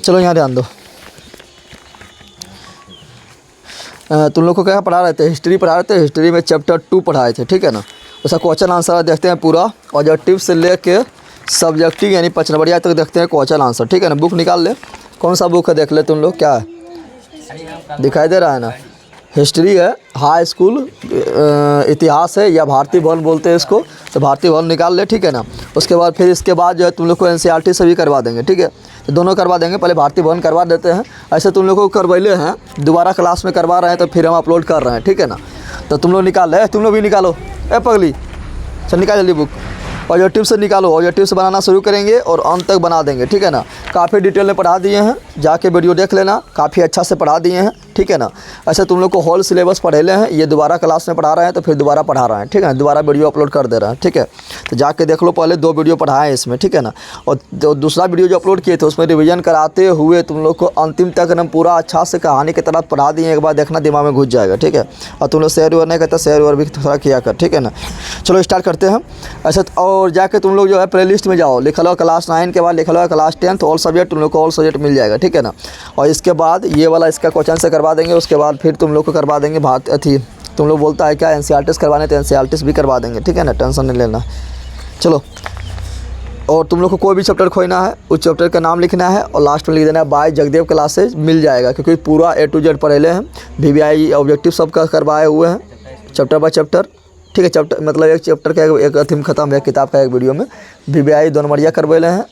चलो यहाँ ध्यान दो। तुम लोग को क्या पढ़ा रहे थे? हिस्ट्री पढ़ा रहे थे। हिस्ट्री में चैप्टर 2 पढ़ाए थे, ठीक है ना। उसका क्वेश्चन आंसर देखते हैं पूरा, ऑब्जेक्टिव से लेके सब्जेक्टिव यानी 5 नंबरिया तक देखते हैं क्वेश्चन आंसर, ठीक है ना। बुक निकाल ले, कौन सा बुक है देख ले तुम लोग। क्या है दिखाई दे रहा है ना? हिस्ट्री है, हाई स्कूल इतिहास है या भारतीय भवन बोलते हैं इसको, तो भारतीय भवन निकाल ले, ठीक है ना। उसके बाद फिर इसके बाद जो है तुम लोग को NCERT से भी करवा देंगे, ठीक है। तो दोनों करवा देंगे, पहले भारतीय भवन करवा देते हैं। ऐसे तुम लोग को करवैले हैं, दोबारा क्लास में करवा रहे हैं तो फिर हम अपलोड कर रहे हैं, ठीक है ना। तो तुम लोग निकाल ले, तुम लोग भी निकालो। ए पगली चल निकाल जल्दी बुक। ऑब्जेक्टिव से निकालो, ऑब्जेक्टिव से बनाना शुरू करेंगे और अंत तक बना देंगे, ठीक है ना। काफ़ी डिटेल में पढ़ा दिए हैं, जाके वीडियो देख लेना, काफ़ी अच्छा से पढ़ा दिए हैं, ठीक है ना। ऐसे तुम लोग को होल सिलेबस पढ़ेले हैं, ये दोबारा क्लास में पढ़ा रहे हैं तो फिर दोबारा पढ़ा रहे हैं, ठीक है। दोबारा वीडियो अपलोड कर दे रहे हैं, ठीक है। तो जाके देख लो, पहले 2 वीडियो पढ़ाए हैं इसमें, ठीक है ना। और दूसरा वीडियो जो अपलोड किए थे उसमें रिविजन कराते हुए तुम लोग को अंतिम तक हम पूरा अच्छा से कहानी की तरह पढ़ा दिए। एक बार देखना दिमाग में घुस जाएगा, ठीक है। और तुम लोग शेयर वेयर नहीं करता, शेयर वेयर भी थोड़ा किया कर, ठीक है ना। चलो स्टार्ट करते हैं ऐसे। और जाके तुम लोग जो है प्ले लिस्ट में जाओ, लिख लो क्लास 9 के बाद लिख लो क्लास 10 ऑल सब्जेक्ट, तुम लोग को ऑल सब्जेक्ट मिल जाएगा, ठीक है ना। और इसके बाद ये वाला इसका क्वेश्चन से करवा देंगे। उसके बाद फिर तुम लोग को करवा देंगे तुम लोग बोलता है क्या NCERT करवाने, तो NCERT भी करवा देंगे, ठीक है ना। टेंशन नहीं लेना। चलो, और तुम लोग को कोई भी चैप्टर खोजना है, उस चैप्टर का नाम लिखना है और लास्ट में लिख देना है बाय जगदेव क्लासेज, मिल जाएगा। क्योंकि पूरा A to Z पढ़ेले हैं, VBI ऑब्जेक्टिव सब का करवाए हुए हैं चैप्टर बाय चैप्टर, ठीक है। चैप्टर मतलब एक चैप्टर का एक थीम खत्म है किताब का, एक वीडियो में VBI 2 नंबरिया करवेले हैं,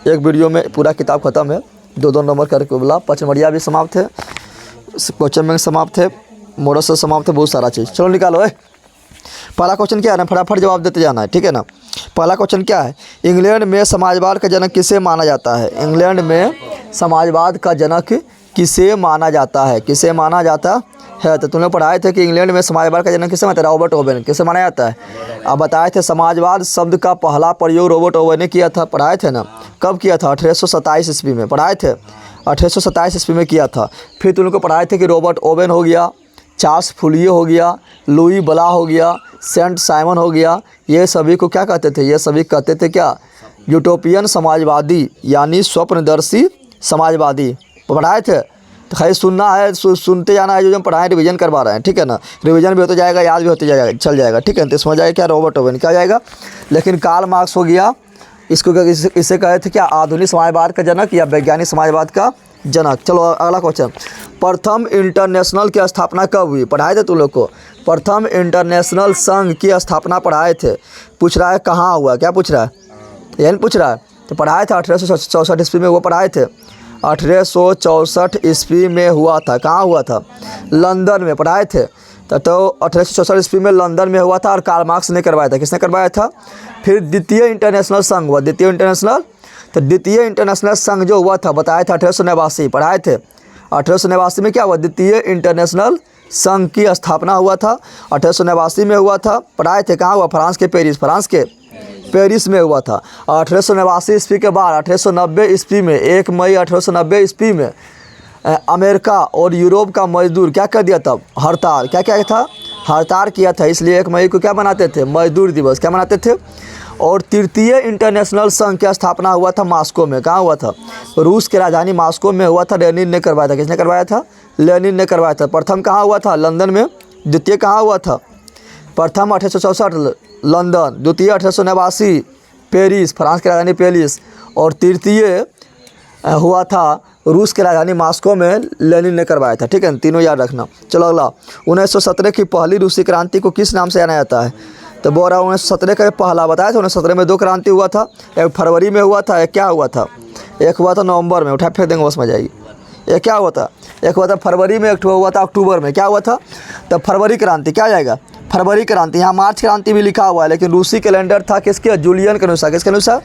एक वीडियो में पूरा किताब खत्म है। 2-2 नंबर करके बोला, 5 नंबरिया भी समाप्त है, क्वेश्चन बैंक समाप्त है, मॉडल से समाप्त है, बहुत सारा चीज़। चलो निकालो। पहला क्वेश्चन क्या है ना, फटाफट जवाब देते जाना है, ठीक है ना। पहला क्वेश्चन क्या है? इंग्लैंड में समाजवाद का जनक किसे माना जाता है? इंग्लैंड में समाजवाद का जनक किसे माना जाता है? किसे माना जाता है? तो तुमने पढ़ाए थे कि इंग्लैंड में समाजवाद का जनक किसे माना? Robert Owen. किसे माना जाता है? अब बताए थे समाजवाद शब्द का पहला प्रयोग रॉबर्ट ओवेन ने किया था, पढ़ाए थे ना। कब किया था? 1827 ईस्वी में पढ़ाए थे, 1827 ईस्वी में किया था। फिर तुम लोग को पढ़ाए थे कि रॉबर्ट ओवेन हो गया, चार्ल्स फूलिए हो गया, लुई बला हो गया, सेंट साइमन हो गया, ये सभी को क्या कहते थे? ये सभी कहते थे क्या? यूटोपियन समाजवादी यानी स्वप्नदर्शी समाजवादी। पढ़ाए थे तो खाली सुनना है, सुनते जाना है। जो हम पढ़ाएं रिवीजन करवा रहे हैं, ठीक है ना। रिवीजन भी होता जाएगा, याद भी होते जाएगा, चल जाएगा, ठीक है। तो समझ आएगा क्या? रॉबर्ट ओवेन क्या जाएगा। लेकिन कार्ल मार्क्स हो गया, इसको इसे कहे थे क्या? आधुनिक समाजवाद का जनक या वैज्ञानिक समाजवाद का जनक। चलो अगला क्वेश्चन, प्रथम इंटरनेशनल की स्थापना कब हुई? पढ़ाए थे तुम लोग को। प्रथम इंटरनेशनल संघ की स्थापना पढ़ाए थे। पूछ रहा है कहाँ हुआ, क्या पूछ रहा है? यही पूछ रहा है। तो पढ़ाए थे 1864 ईस्वी में, वो पढ़ाए थे 1864 ईस्वी में हुआ था। कहाँ हुआ था? लंदन में। पढ़ाए थे तो 1864 ईस्वी में लंदन में हुआ था और कार्ल मार्क्स ने करवाया था। किसने करवाया था? फिर द्वितीय इंटरनेशनल संघ हुआ, द्वितीय इंटरनेशनल। तो द्वितीय इंटरनेशनल संघ जो हुआ था बताया था 1889, पढ़ाए थे 1889 में क्या हुआ? द्वितीय इंटरनेशनल संघ की स्थापना हुआ था, 1889 में हुआ था। पढ़ाए थे कहाँ हुआ? फ्रांस के पेरिस, फ्रांस के पेरिस में हुआ था। 1889 ईस्वी के बाद 1890 ईस्वी में 1 मई 1890 ईस्वी में अमेरिका और यूरोप का मजदूर क्या कर दिया था? हड़ताल। क्या क्या था? हड़ताल किया था। इसलिए 1 मई को क्या मनाते थे? मजदूर दिवस। क्या मनाते थे? और तृतीय इंटरनेशनल संघ की स्थापना हुआ था मॉस्को में। कहाँ हुआ था? रूस की राजधानी मॉस्को में हुआ था। लेनिन ने करवाया था। किसने करवाया था? लेनिन ने करवाया था। प्रथम कहाँ हुआ था? लंदन में। द्वितीय कहाँ हुआ था? प्रथम 1864 लंदन, द्वितीय 1889 पेरिस, फ्रांस की राजधानी पेरिस, और तृतीय हुआ था रूस की राजधानी मॉस्को में, लेनिन ने करवाया था, ठीक है। तीनों याद रखना। चलो अगला, 1917 की पहली रूसी क्रांति को किस नाम से जाना जाता है? तो बोल रहा 1917 का पहला बताया था। 1917 में 2 क्रांति हुआ था, एक फरवरी में हुआ था, एक क्या हुआ था? एक हुआ था नवंबर में। उठा फेंक देंगे बस में जाएगी। एक क्या हुआ था? एक हुआ था फरवरी में, एक हुआ था अक्टूबर में। क्या हुआ था? तब फरवरी क्रांति। क्या जाएगा? फरवरी क्रांति। यहाँ मार्च क्रांति भी लिखा हुआ है, लेकिन रूसी कैलेंडर था किसके? जूलियन के अनुसार। किसके अनुसार?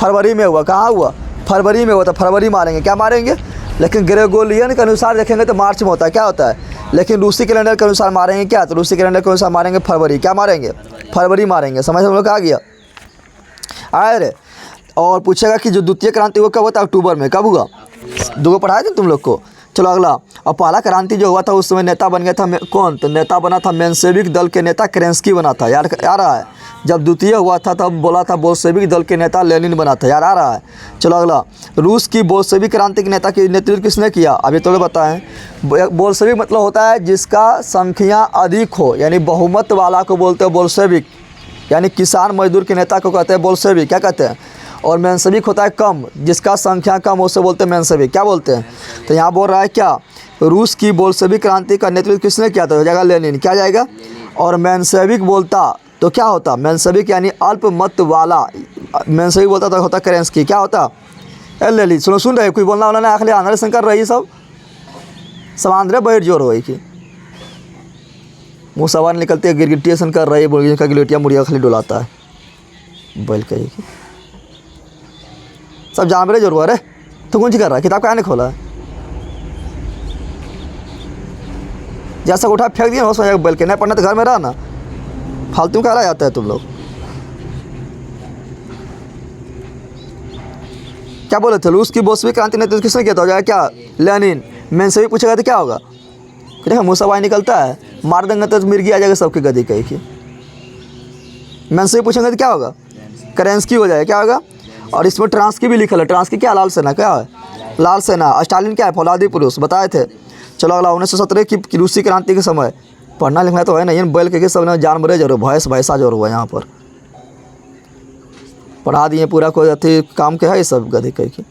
फरवरी में हुआ। कहाँ हुआ? फरवरी में हुआ। तो फरवरी मारेंगे। क्या मारेंगे? लेकिन ग्रेगोरियन के अनुसार देखेंगे तो मार्च में होता है। क्या होता है? लेकिन रूसी कैलेंडर के अनुसार मारेंगे क्या? तो रूसी कैलेंडर के अनुसार मारेंगे फरवरी। क्या मारेंगे? फरवरी मारेंगे। समझ हम लोग आ गया? अरे और पूछेगा कि जो द्वितीय क्रांति हुआ कब होता है? अक्टूबर में। कब हुआ? 2 पढ़ाए थे तुम लोग को। चलो अगला, और पहला क्रांति जो हुआ था उस समय नेता बन गया था कौन, तो नेता बना था मेंशेविक दल के नेता केरेंस्की बना था, याद आ रहा है। जब द्वितीय हुआ था तब बोला था बोल्शेविक दल के नेता लेनिन बना था, याद आ रहा है। चलो अगला, रूस की बोल्शेविक क्रांति के नेता की नेतृत्व किसने किया, अभी तो बताएं। बोल्शेविक मतलब होता है जिसका संख्या अधिक हो, यानी बहुमत वाला को बोलते हैं बोल्शेविक, यानी किसान मजदूर के नेता को कहते हैं बोल्शेविक, क्या कहते हैं। और मेंशेविक होता है कम, जिसका संख्या कम हो उसे बोलते हैं मेंशेविक, क्या बोलते हैं। तो यहाँ बोल रहा है क्या, रूस की बोल्शेविक क्रांति का नेतृत्व किसने किया, तो हो जाएगा लेनिन, क्या जाएगा। और मेंशेविक बोलता तो क्या होता, मेंशेविक यानी अल्पमत वाला, मेंशेविक बोलता तो होता केरेंस्की, क्या होता। ले ली सुन रहे, कोई बोलना वाला ना आखिर आंध्र से कर रही सब आंध्र बैठ जोर हो कि मुँह सवार निकलते गिरगिटिएशन कर रही है, बोल का गिलोटिया मुड़िया खाली डुलाता है बैल कही कि सब जानवरे जोर हुआ। अरे तो कौन सी कर रहा है, किताब का नहीं खोला है, जैसा उठा फेंक दिया हो सोचा बैल के, नहीं पढ़ना तो घर में रहा ना, फालतू कह रहा जाता है तुम लोग। क्या बोले थे, रूस की बोल्शेविक क्रांति ने तो किसने किया था, हो जाएगा क्या लेनिन। मेंशेविक पूछेगा तो क्या होगा, देखा मुँह सवाई निकलता है, मार देंगे तो मिर्गी आ जाएगा सबके गदी कहीं की। मेंशेविक पूछेंगे तो क्या होगा, केरेंस्की हो जाएगा, क्या होगा। और इसमें ट्रांस्की भी लिखा है, ट्रांस्की क्या, लाल सेना, क्या है लाल सेना। स्टालिन क्या है, फौलादी पुरुष, बताए थे। चलो अगला, 1917 की रूसी क्रांति के समय, पढ़ना लिखना तो है नहीं, बैल के सब ने जान मरे जरूर, भैंस भैंसा जरूर हुआ, यहाँ पर पढ़ा दिए पूरा, कोई अति काम के है ये सब गधे कहीं की,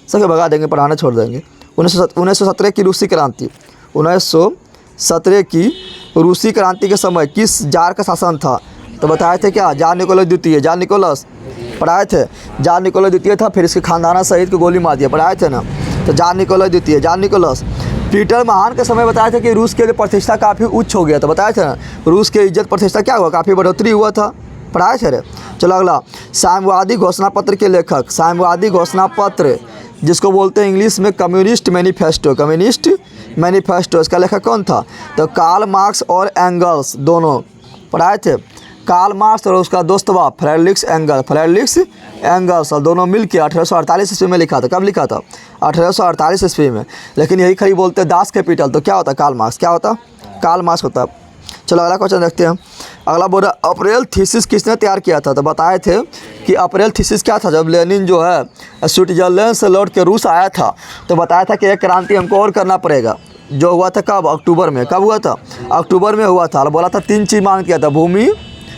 सबके भगा देंगे, पढ़ाना छोड़ देंगे। 1917 की रूसी क्रांति, 1917 की रूसी क्रांति के समय किस जार का शासन था, तो बताए थे क्या, जार निकोलस द्वितीय, जार निकोलस पढ़ाए थे, जार निकोलस द्वितीय था, फिर इसके खानदाना सहित को गोली मार दिया, पढ़ाए थे ना। तो जार निकोलस द्वितीय, जार निकोलस। पीटर महान के समय बताया था कि रूस के लिए प्रतिष्ठा काफ़ी उच्च हो गया था, बताया था ना, रूस के इज्जत प्रतिष्ठा क्या हुआ, काफ़ी बढ़ोतरी हुआ था, पढ़ाए थे रे। चलो अगला, साम्यवादी घोषणा पत्र के लेखक, साम्यवादी घोषणा पत्र जिसको बोलते हैं इंग्लिश में कम्युनिस्ट मैनिफेस्टो, कम्युनिस्ट मैनिफेस्टो, इसका लेखक कौन था, तो कार्ल मार्क्स और एंगल्स दोनों, पढ़ाए थे। कार्ल मार्क्स और उसका दोस्तवा फ्रेडरिक एंगल्स और दोनों मिलकर 1848 ईस्वी में लिखा था, कब लिखा था, 1848 ईस्वी में। लेकिन यही खड़ी बोलते हैं दास कैपिटल, तो क्या होता है कार्ल मार्क्स, क्या होता कार्ल मार्क्स होता। चलो अगला क्वेश्चन देखते हैं। अगला बोल रहा अप्रैल थीसिस किसने तैयार किया था, तो बताए थे कि अप्रैल थीसिस क्या था, जब लेनिन जो है स्विट्जरलैंड से लौट के रूस आया था तो बताया था कि एक क्रांति हमको और करना पड़ेगा, जो हुआ था कब, अक्टूबर में, कब हुआ था, अक्टूबर में हुआ था। बोला था 3 चीज़ मांग किया था, भूमि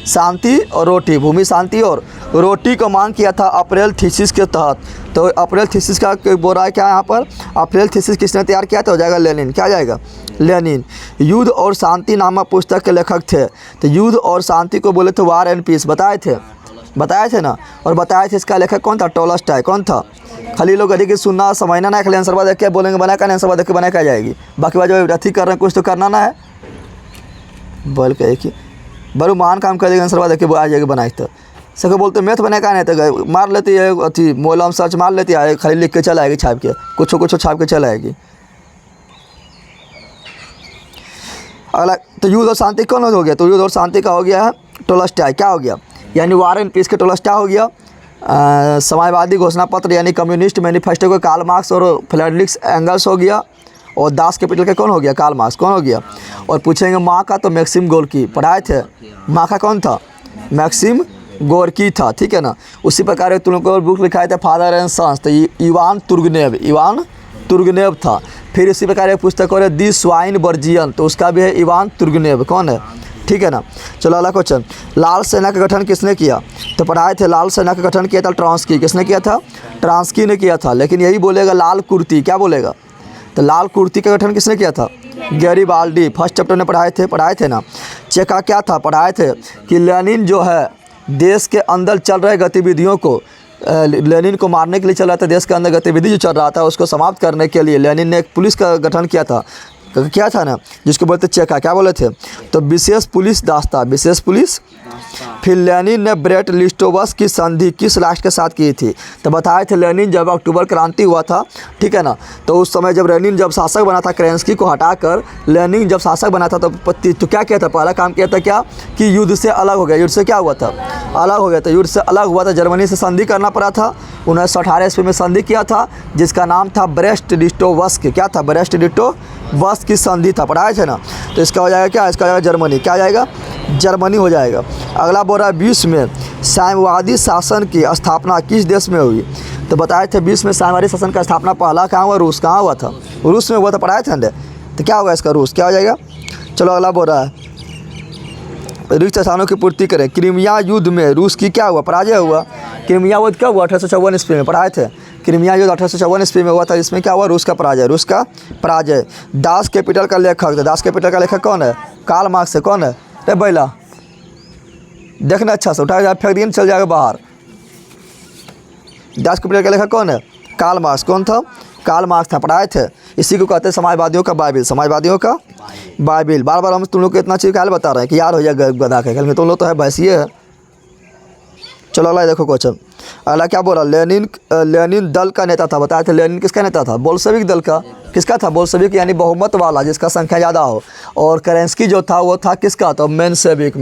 शांति और रोटी, भूमि शांति और रोटी को मांग किया था अप्रैल थीसिस के तहत। तो अप्रैल थीसिस का बोल रहा है क्या यहाँ पर, अप्रैल थीसिस किसने तैयार किया था, हो जाएगा लेनिन, क्या जाएगा लेनिन। युद्ध और शांति नामक पुस्तक के लेखक थे, तो युद्ध और शांति को बोले थे वार एंड पीस, बताए थे ना। और बताए थे इसका लेखक कौन था, टॉलस्टॉय, कौन था। खाली लोग अधिक सुनना समझना ना, खाली आंसर बाद देख के बोलेंगे बना का, आंसर बाद देख के बना क्या जाएगी, बाकी बात जो अथी कर रहे हैं कुछ तो करना ना है, बोल के एक ही बड़ू महान काम कर देगा, आंसर बाद देख के आ जाएगी बनाई। तो सबको बोलते मैथ बने का नहीं, तो मार लेती है अथी मोलम सर्च मार लेती है, खाली लिख के चल आएगी, छाप के कुछ छाप के चल आएगी। अगला, तो युद्ध और शांति कौन हो गया, तो युद्ध और शांति का हो गया है टॉलस्टॉय, क्या हो गया, यानी वार एंड पीस के टॉलस्टॉय हो गया। समाजवादी घोषणा पत्र यानी कम्युनिस्ट मैनिफेस्टो को कार्ल मार्क्स और फ्रेडरिक एंगल्स हो गया। और दास कैपिटल का कौन हो गया, कार्ल मार्क्स, कौन हो गया। और पूछेंगे माँ का, तो मैक्सिम गोर्की, पढ़ाए थे, माँ का कौन था, मैक्सिम गोर्की था, ठीक है ना। उसी प्रकार तुम लोग को बुक लिखाए थे फादर एंड सन्स, तो इवान तुर्गनेव था। फिर इसी प्रकार एक पुस्तक और है दी स्वाइनबर्जियन, तो उसका भी है इवान तुर्गनेव, कौन है, ठीक है ना। चलो अगला क्वेश्चन, लाल सेना का गठन किसने किया, तो पढ़ाए थे लाल सेना का गठन किया था ट्रांस्की, किसने किया था, ट्रांस्की ने किया था। लेकिन यही बोलेगा लाल कुर्ती, क्या बोलेगा, तो लाल कुर्ती का गठन किसने किया था, गैरिबाल्डी, फर्स्ट चैप्टर में पढ़ाए थे ना। चेका क्या था, पढ़ाए थे कि लेनिन जो है देश के अंदर चल रहे गतिविधियों को, लेनिन को मारने के लिए चल रहा था, देश के अंदर गतिविधि जो चल रहा था उसको समाप्त करने के लिए लेनिन ने एक पुलिस का गठन किया था, क्या था ना, जिसको बोलते चेका, क्या बोले थे, तो विशेष पुलिस दास्ता, विशेष पुलिस। फिर लेनिन ने ब्रेट लिस्टोवस की संधि किस राष्ट्र के साथ की थी, तो बताए थे लेनिन जब अक्टूबर क्रांति हुआ था, ठीक है ना, तो उस समय जब लेनिन जब शासक बना था, केरेंस्की को हटाकर लेनिन जब शासक बना था तो क्या किया था, पहला काम किया था क्या, कि युद्ध से अलग हो गया। युद्ध से क्या हुआ था, अलग हो गया था, युद्ध से अलग हुआ था, जर्मनी से संधि करना पड़ा था। 1918 ईस्वी में संधि किया था जिसका नाम था ब्रेस्ट लिटोवस्क। क्या था? ब्रेस्ट लिटोवस्क की संधि था, पढ़ाए थे ना। तो इसका हो जाएगा क्या? इसका हो जाएगा जर्मनी। क्या हो जाएगा? जर्मनी हो जाएगा। अगला बोल रहा है विश्व में साम्यवादी शासन की स्थापना किस देश में हुई? तो बताए थे विश्व में साम्यवादी शासन का स्थापना पहला कहाँ हुआ? रूस। कहाँ हुआ था? रूस में हुआ था, पढ़ाए थे ना। तो क्या होगा इसका? रूस। क्या हो जाएगा? चलो अगला बोल रहा है रिक्त स्थानों की पूर्ति करें। क्रीमिया युद्ध में रूस की क्या हुआ? पराजय हुआ। क्रीमिया युद्ध क्या हुआ? 1854 ईस्वी में, पढ़ाए थे। क्रीमिया युद्ध 1854 ईस्वी में हुआ था। इसमें क्या हुआ? रूस का पराजय। रूस का पराजय। दास कैपिटल का लेखक, तो दास कैपिटल का लेखक कौन है? कार्ल मार्क्स है। कौन है? अरे बैला देखना अच्छा से, उठा फेंक दिए चल जाएगा बाहर। दास कैपिटल का लेखक कौन है? Karl Marx. कौन था? कार्ल मार्क्स था, पढ़ाए थे। इसी को कहते हैं समाजवादियों का बाइबिल। समाजवादियों का बाइबिल। बार बार हम तुम लोग को इतना चीज़ ख्याल बता रहे हैं कि यार हो जाए गधा के ख्याल में, तुम लोग तो है भैंसिए है। चलो अगला देखो क्वेश्चन। अगला क्या बोला? लेनिन दल का नेता था, बताया था। लेनिन किसका नेता था? बोल्शेविक दल का। किसका था? बोल्शेविक यानी बहुमत वाला, जिसका संख्या ज़्यादा हो। और केरेंस्की जो था वो था किसका? तो मेंशेविक।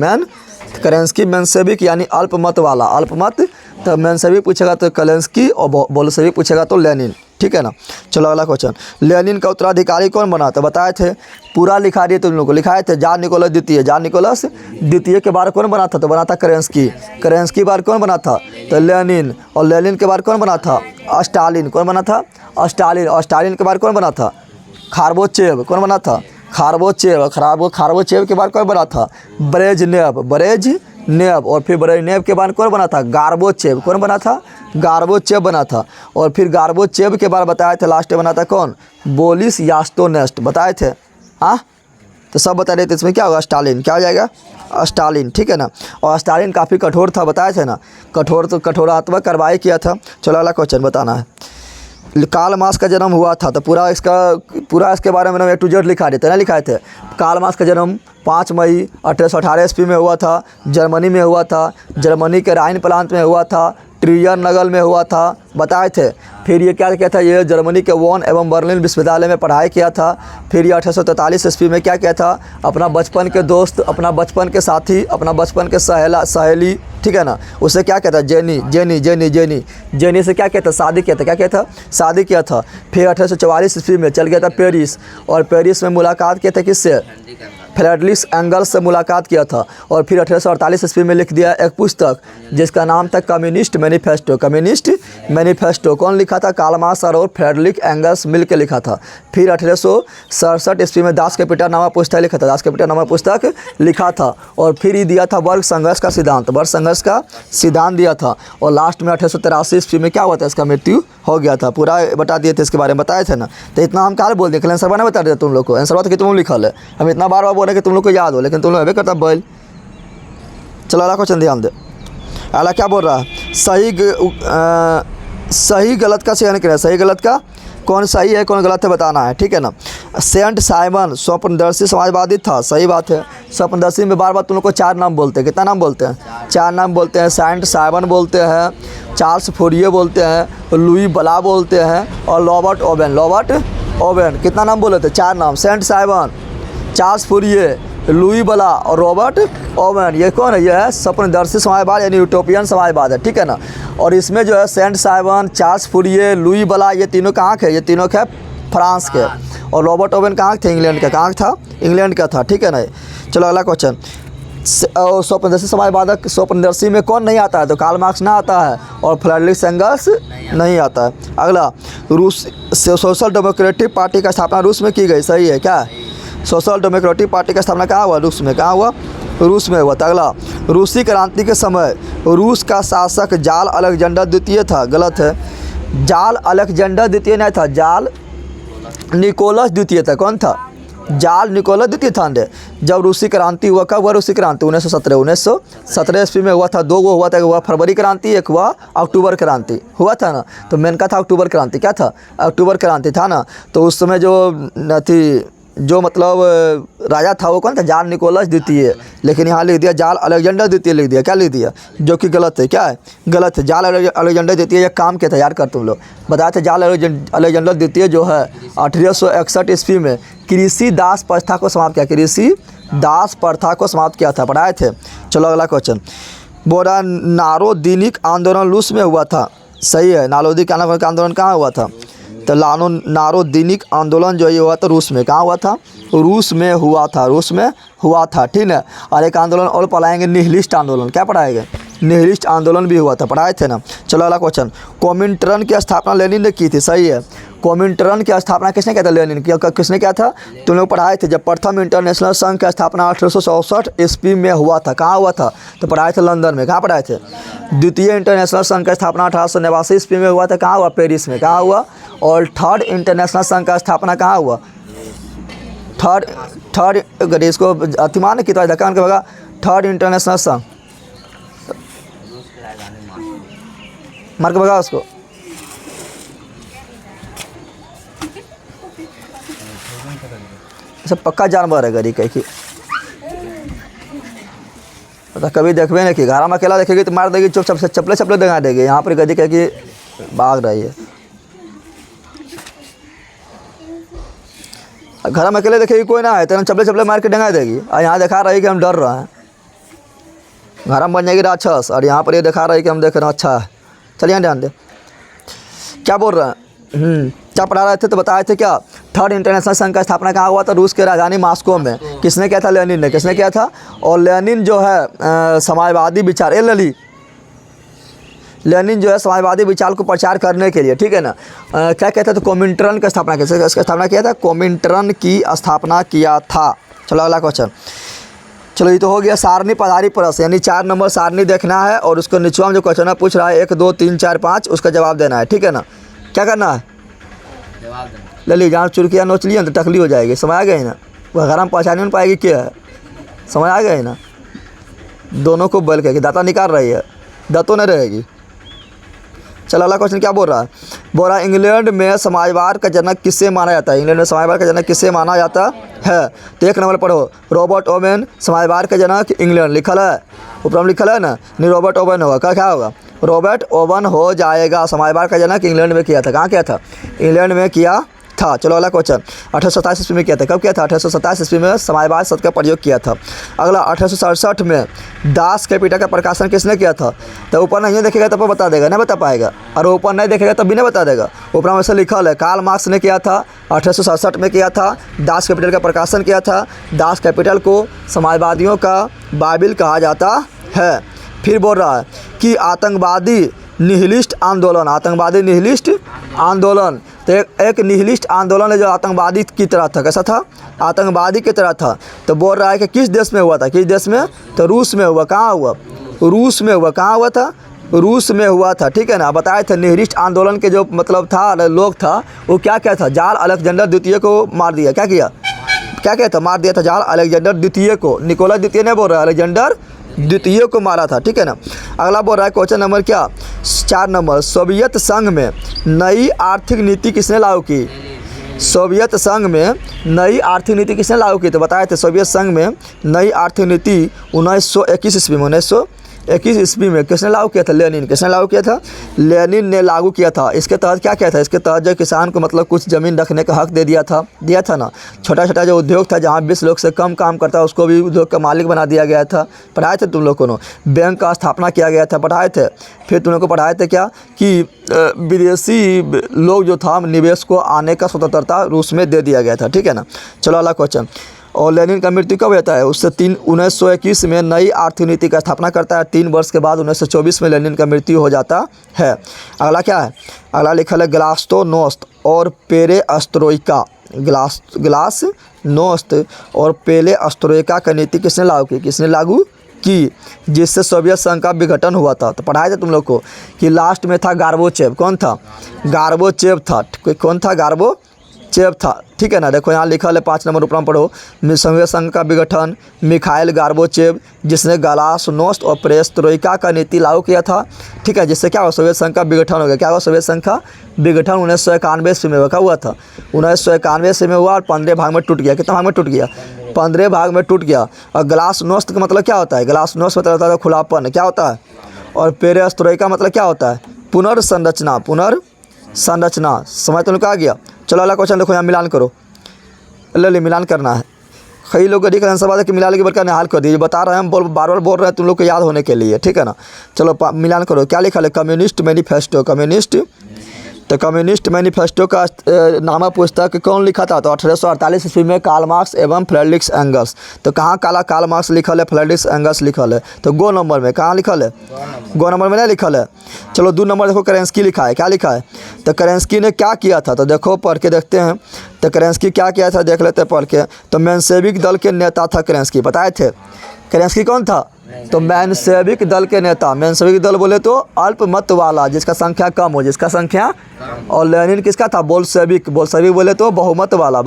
केरेंस्की मेंशेविक यानी अल्पमत वाला। अल्पमत तो मेंशेविक पूछेगा तो केरेंस्की, और बोल्शेविक पूछेगा तो लेनिन। ठीक है ना। चलो अगला क्वेश्चन। लेनिन का उत्तराधिकारी कौन बना? तो बताए थे, पूरा लिखा दिए तुम लोग को, लिखाए थे। जान निकोलस द्वितीय। जान निकोलस द्वितीय के बाद कौन बना था? तो बना था केरेंस्की। केरेंस्की बाद कौन बना था? तो लेनिन। और लेनिन के बाद कौन बना था? स्टालिन। कौन बना था? स्टालिन। और स्टालिन के बाद कौन बना था? खारबोचेव। कौन बना था? खारबोचेव। खारबोचेव के बाद कौन बना था? ब्रेजनेव। ब्रेजनेव। और फिर ब्रेजनेव के बाद कौन बना था? गार्बोचेव। कौन बना था? गार्बोचेव बना था। और फिर गार्बोचेव के बाद बताए थे लास्ट में बना था कौन? बोरिस यास्तोनेस्ट। बताए थे। हाँ, तो सब बता रहे थे। इसमें क्या होगा? स्टालिन। क्या हो जाएगा? स्टालिन। ठीक है ना। और स्टालिन काफ़ी कठोर था, बताए थे ना। कठोरात्मक कार्रवाई किया था। चलो अगला क्वेश्चन बताना है। कार्ल मार्क्स का जन्म हुआ था, तो पूरा इसके बारे में A to Z लिखा देते ना, लिखाए थे। कार्ल मार्क्स का जन्म 5 मई 1818 ईस्वी में हुआ था। जर्मनी में हुआ था। जर्मनी के राइन प्रांत में हुआ था। ट्रियर नगल में हुआ था, बताए थे। फिर ये क्या किया था? ये जर्मनी के वॉन एवं बर्लिन विश्वविद्यालय में पढ़ाई किया था। फिर ये 1843 ईस्वी में क्या किया था? अपना बचपन के दोस्त, अपना बचपन के साथी, अपना बचपन के सहेली, ठीक है ना, उससे क्या कहता? जेनी से क्या कहता? शादी किया था। क्या किया था? शादी किया था। फिर 1844 ईस्वी में चल गया था पेरिस, और पेरिस में मुलाकात किया था किससे? फ्रेडरिक एंगल्स से मुलाकात किया था। और फिर 1848 ईस्वी में लिख दिया एक पुस्तक जिसका नाम था कम्युनिस्ट मैनिफेस्टो। कम्युनिस्ट मैनिफेस्टो कौन लिखा था? कार्ल मार्क्स और फ्रेडरिक एंगल्स मिलकर लिखा था। फिर 1867 ईस्वी में दास कैपिटल नामक पुस्तक लिखा था। दास कैपिटल नामक पुस्तक लिखा था। और फिर ही दिया था वर्ग संघर्ष का सिद्धांत। वर्ग संघर्ष का सिद्धांत दिया था। और लास्ट में 1883 ईस्वी में क्या हुआ था? इसका मृत्यु हो गया था। पूरा बता दिए थे, इसके बारे में बताए थे ना। तो इतना हम कहाँ बोल दिए? आंसर बना बता देते तुम लोग को। आंसर बात कि तुम लिखा है, हम इतना बार बोल रहे कि तुम लोग को याद हो, लेकिन तुम लोग करता बैल। चलो अगला क्वेश्चन ध्यान दे। अगला क्या बोल रहा है? सही गलत का चयन करें। सही गलत का कौन सही है कौन गलत है बताना है, ठीक है ना। सेंट साइमन स्वप्नदर्शी समाजवादी था, सही बात है। स्वप्नदर्शी में बार बार तुम लोग को 4 नाम बोलते हैं। कितना नाम बोलते हैं? 4 नाम बोलते हैं। सेंट साइमन बोलते हैं, चार्ल्स फोरिये बोलते हैं, लुई बला बोलते हैं, और रॉबर्ट ओवेन। कितना नाम बोले थे? 4 नाम। सेंट साइमन, चार्ल्स फोरिये, लुई बला और रॉबर्ट ओवेन। ये कौन है? ये है स्वप्नदर्शी समाजवाद यानी यूटोपियन समाजवाद है, ठीक है ना। और इसमें जो है सेंट साइमन, चार्ल्स फोरिये, लुई बला, ये तीनों कहाँ के? ये तीनों के फ्रांस के। और रॉबर्ट ओवेन कहाँ थे? इंग्लैंड का। कहाँ था? इंग्लैंड का था, ठीक है ना। चलो अगला क्वेश्चन। स्वप्नदर्शी समाजवादक स्वप्नदर्शी में कौन नहीं आता है? तो कार्ल मार्क्स ना आता है, और फ्रेडरिक एंगल्स नहीं आता है। अगला, रूस सोशल डेमोक्रेटिक पार्टी का स्थापना रूस में की गई, सही है क्या? सोशल डेमोक्रेटिक पार्टी का स्थापना कहाँ हुआ? रूस में। कहाँ हुआ? रूस में हुआ। अगला, रूसी क्रांति के समय रूस का शासक जाल अलेक्जेंडर द्वितीय था, गलत है। जाल अलेक्जेंडर द्वितीय नहीं था, जाल निकोलस द्वितीय था। कौन था? जाल निकोलस द्वितीय था। जब रूसी क्रांति हुआ, कब हुआ रूसी क्रांति? 1917 ईस्वी में हुआ था। 2 गो हुआ था, हुआ फरवरी क्रांति, एक हुआ अक्टूबर क्रांति, हुआ था ना। तो मेन का था अक्टूबर क्रांति। क्या था? अक्टूबर क्रांति था ना। तो उस समय जो मतलब राजा था वो कौन था? जाल निकोलस द्वितीय, लेकिन यहाँ लिख दिया जाल अलेक्जेंडर द्वितीय लिख दिया। क्या लिख दिया? जो कि गलत है। क्या है? गलत है। जाल अलेक्जेंडर द्वितीय एक काम किया था यार, कर तुम लोग बताए थे। जाल अलेक्जेंडर द्वितीय जो है 1861 ईस्वी में कृषि दास प्रथा को समाप्त किया। कृषि दास प्रथा को समाप्त किया था, पढ़ाए थे। चलो अगला क्वेश्चन। बोरा नारो दैनिक आंदोलन रूस में हुआ था। सही है। नारोदिक आंदोलन कहाँ हुआ था? तो नारोदिनिक आंदोलन जो ये हुआ था रूस में। कहाँ हुआ था? रूस में हुआ था, रूस में हुआ था, ठीक है। और एक आंदोलन और पढ़ाएंगे, निहिलिस्ट आंदोलन। क्या पढ़ाएंगे? निहिलिस्ट आंदोलन भी हुआ था, पढ़ाए थे ना। चलो अगला क्वेश्चन, कोमिंटर्न की स्थापना लेनिन ने की थी। सही है। कोमिंटर्न की स्थापना किसने किया था? लेनिन। किसने किया था? तुम लोग पढ़ाए थे जब प्रथम इंटरनेशनल संघ की स्थापना 1864 ईस्वी में हुआ था। कहाँ हुआ था? तो पढ़ाए थे लंदन में। कहाँ पढ़ाए थे? द्वितीय इंटरनेशनल संघ की स्थापना 1889 ईस्वी में हुआ था। कहाँ हुआ? पेरिस में। कहाँ हुआ? और थर्ड इंटरनेशनल संघ का स्थापना कहाँ हुआ? थर्ड इसको अतिमान की तरह धक्का के बगा थर्ड इंटरनेशनल संघ मार के बगा उसको। सब पक्का जानवर है गरी कहीं की, तो कभी देखबे नहीं कि घर में अकेला देखेगी तो मार देगी, चुप से चप्पले दिखा देगी। यहाँ पर गदी कह कि भाग रही है। घर में अकेले देखेगी कोई ना है तो चप्पले मार के डंगा देगी। और यहाँ दिखा रही कि हम डर रहे हैं। घर में बन जाएगी राक्षस और यहाँ पर ये दिखा रही कि हम देख रहे हैं अच्छा है। चलिए ध्यान दे क्या बोल रहे हैं। क्या पढ़ा रहे थे? तो बताए थे क्या? थर्ड इंटरनेशनल संघ का स्थापना कहाँ हुआ था? रूस के राजधानी मॉस्को में। किसने किया था? लेनिन ने। किसने किया था? और लेनिन जो है समाजवादी विचार लेनिन जो है समाजवादी विचार को प्रचार करने के लिए, ठीक है ना, क्या कहते थे? कोमिंटर्न की स्थापना कैसे इसका स्थापना किया था? कोमिंटर्न की स्थापना किया था। चलो अगला क्वेश्चन। चलो ये तो हो गया सारणी पधारी प्रश्न, यानी 4 नंबर सारणी देखना है और उसको निचवा में जो क्वेश्चन पूछ रहा है 1 2 3 4 5 उसका जवाब देना है, ठीक है ना। क्या करना है? जवाब देना। ले ली जहाँ चुरकिया नोच लिया तो टकली हो जाएगी। समझ आ गई ना? वह घर में पहचान नहीं पाएगी क्या है। समझ आ गई ना? दोनों को बल के दांता निकाल रही है, दांतों नहीं रहेगी। चलो अगला क्वेश्चन क्या बोल रहा है? बोल रहा है इंग्लैंड में समाजवाद का जनक किससे माना जाता है? इंग्लैंड में समाजवाद का जनक किससे माना जाता है? तो 1 नंबर पढ़ो, रॉबर्ट ओवेन समाजवाद का जनक इंग्लैंड लिखल है, ऊपर में लिखल है ना। नहीं रॉबर्ट ओवेन होगा, क्या होगा? रॉबर्ट ओवन हो जाएगा। समाजवाद का जनक इंग्लैंड में किया था। कहाँ किया था? इंग्लैंड में किया था। चलो अगला क्वेश्चन, 1827 ईस्वी में किया था। कब किया था? 1827 ईस्वी में समाजवाद शब्द का प्रयोग किया था। अगला 1867 में दास कैपिटल का प्रकाशन किसने किया था? तो ऊपर नहीं देखेगा तब बता देगा, नहीं बता पाएगा। और ऊपर नहीं देखेगा तब भी नहीं बता देगा। ऊपर में ऐसे लिखल है कार्ल मार्क्स ने किया था, 1867 में किया था। दास कैपिटल का प्रकाशन किया था। दास कैपिटल को समाजवादियों का बाइबिल कहा जाता है। फिर बोल रहा है कि आतंकवादी निहिलिस्ट आंदोलन, आतंकवादी निहिलिस्ट आंदोलन, तो एक निहिलिस्ट आंदोलन है जो आतंकवादी की तरह था। कैसा था? आतंकवादी की तरह था। तो बोल रहा है कि किस देश में हुआ था? किस देश में? तो रूस में हुआ। कहाँ हुआ? रूस में हुआ। कहाँ हुआ था? रूस में हुआ था, ठीक है ना। बताए थे निहिलिस्ट आंदोलन के जो मतलब था लोग था वो क्या क्या था? जाल अलेक्जेंडर द्वितीय को मार दिया। क्या किया? क्या क्या था? मार दिया था जाल अलेक्जेंडर द्वितीय को। निकोलस द्वितीय नहीं बोल रहा है, अलेक्जेंडर द्वितीय को मारा था, ठीक है ना। अगला बोल रहा है क्वेश्चन नंबर क्या? 4 नंबर, सोवियत संघ में नई आर्थिक नीति किसने लागू की? सोवियत संघ में नई आर्थिक नीति किसने लागू की? तो बताए थे सोवियत संघ में नई आर्थिक नीति 1921 ईस्वी में 1921 ईस्वी में किसने लागू किया था? लेनिन। किसने लागू किया था? लेनिन ने लागू किया था। इसके तहत क्या किया था? इसके तहत जो किसान को मतलब कुछ ज़मीन रखने का हक दे दिया था ना। छोटा छोटा जो उद्योग था जहाँ 20 लोग से कम काम करता उसको भी उद्योग का मालिक बना दिया गया था। पढ़ाए थे तुम लोग को। बैंक का स्थापना किया गया था, पढ़ाए थे। फिर तुम लोग को पढ़ाए थे क्या कि विदेशी लोग जो था निवेश को आने का स्वतंत्रता रूस में दे दिया गया था, ठीक है ना। चलो अगला क्वेश्चन। और लेनिन का मृत्यु कब होता है? उससे 1921 में नई आर्थिक नीति का स्थापना करता है। 3 वर्ष के बाद 1924 में लेनिन का मृत्यु हो जाता है। अगला क्या है? अगला लिखल है ग्लास्नोस्त और पेरेस्ट्रोइका। ग्लास्नोस्त और पेरेस्ट्रोइका का नीति किसने लागू की? किसने लागू की? जिससे सोवियत संघ का विघटन हुआ था। तो पढ़ाए थे तुम लोग को कि लास्ट में था गार्बोचेव। कौन था? गार्बोचेव था। कौन था? गार्बोचेव था, ठीक है ना। देखो यहाँ लिखा है 5 नंबर ऊपर में पढ़ो, सोवियत संघ का विघटन मिखाइल गार्बोचेव, जिसने ग्लास्नोस्त और पेरेस्ट्रोइका का नीति लागू किया था, ठीक है। जिससे क्या हुआ? सोवियत संघ का विघटन हो गया। क्या हुआ? सोवियत संघ का विघटन 1991 ईस्वी में हुआ था। 1991 ईस्वी में हुआ और 15 भाग में टूट गया। कितना भाग में टूट गया? 15 भाग में टूट गया। और ग्लास्नोस्त का मतलब क्या होता है? ग्लास्नोस्त मतलब होता है खुलापन, क्या होता है? और पेरेस्ट्रोइका मतलब क्या होता है? पुनर्संरचना। समझ तो आ गया। चलो अगला क्वेश्चन देखो, यहाँ मिलान करो। ले मिलान करना है। कई लोग गड्डी का आंसर बात है कि मिला लेके बड़का निहाल कर दीजिए, बता रहे हैं हम बार बार बोल रहे हैं तुम लोग को याद होने के लिए, ठीक है ना। चलो मिलान करो, क्या लिखा है, कम्युनिस्ट मैनिफेस्टो। तो कम्युनिस्ट मैनिफेस्टो का नामा पुस्तक कौन लिखा था, तो 1848 ईस्वी में कार्ल मार्क्स एवं फ्रेडरिक एंगल्स। तो कहाँ कार्ल मार्क्स लिखल है, फ्रेडरिक एंगल्स लिखल है, तो गो नंबर में कहाँ लिखल है, गो नंबर में नहीं लिखल है। चलो 2 नंबर देखो, करेंस्की लिखा है, क्या लिखा है, तो करेंस्की ने क्या किया था, तो देखो पढ़ के देखते हैं। तो करेंस्की क्या किया था देख लेते हैं पढ़ के। तो मेंशेविक दल के नेता था करेंस्की, बताए थे करेंस्की कौन था, तो मेंशेविक दल के नेता। मेंशेविक दल बोले तो अल्पमत वाला, जिसका संख्या कम हो, जिसका संख्या, और लेनिन किसका था, बोल्शेविक बोले तो बहुमत वाला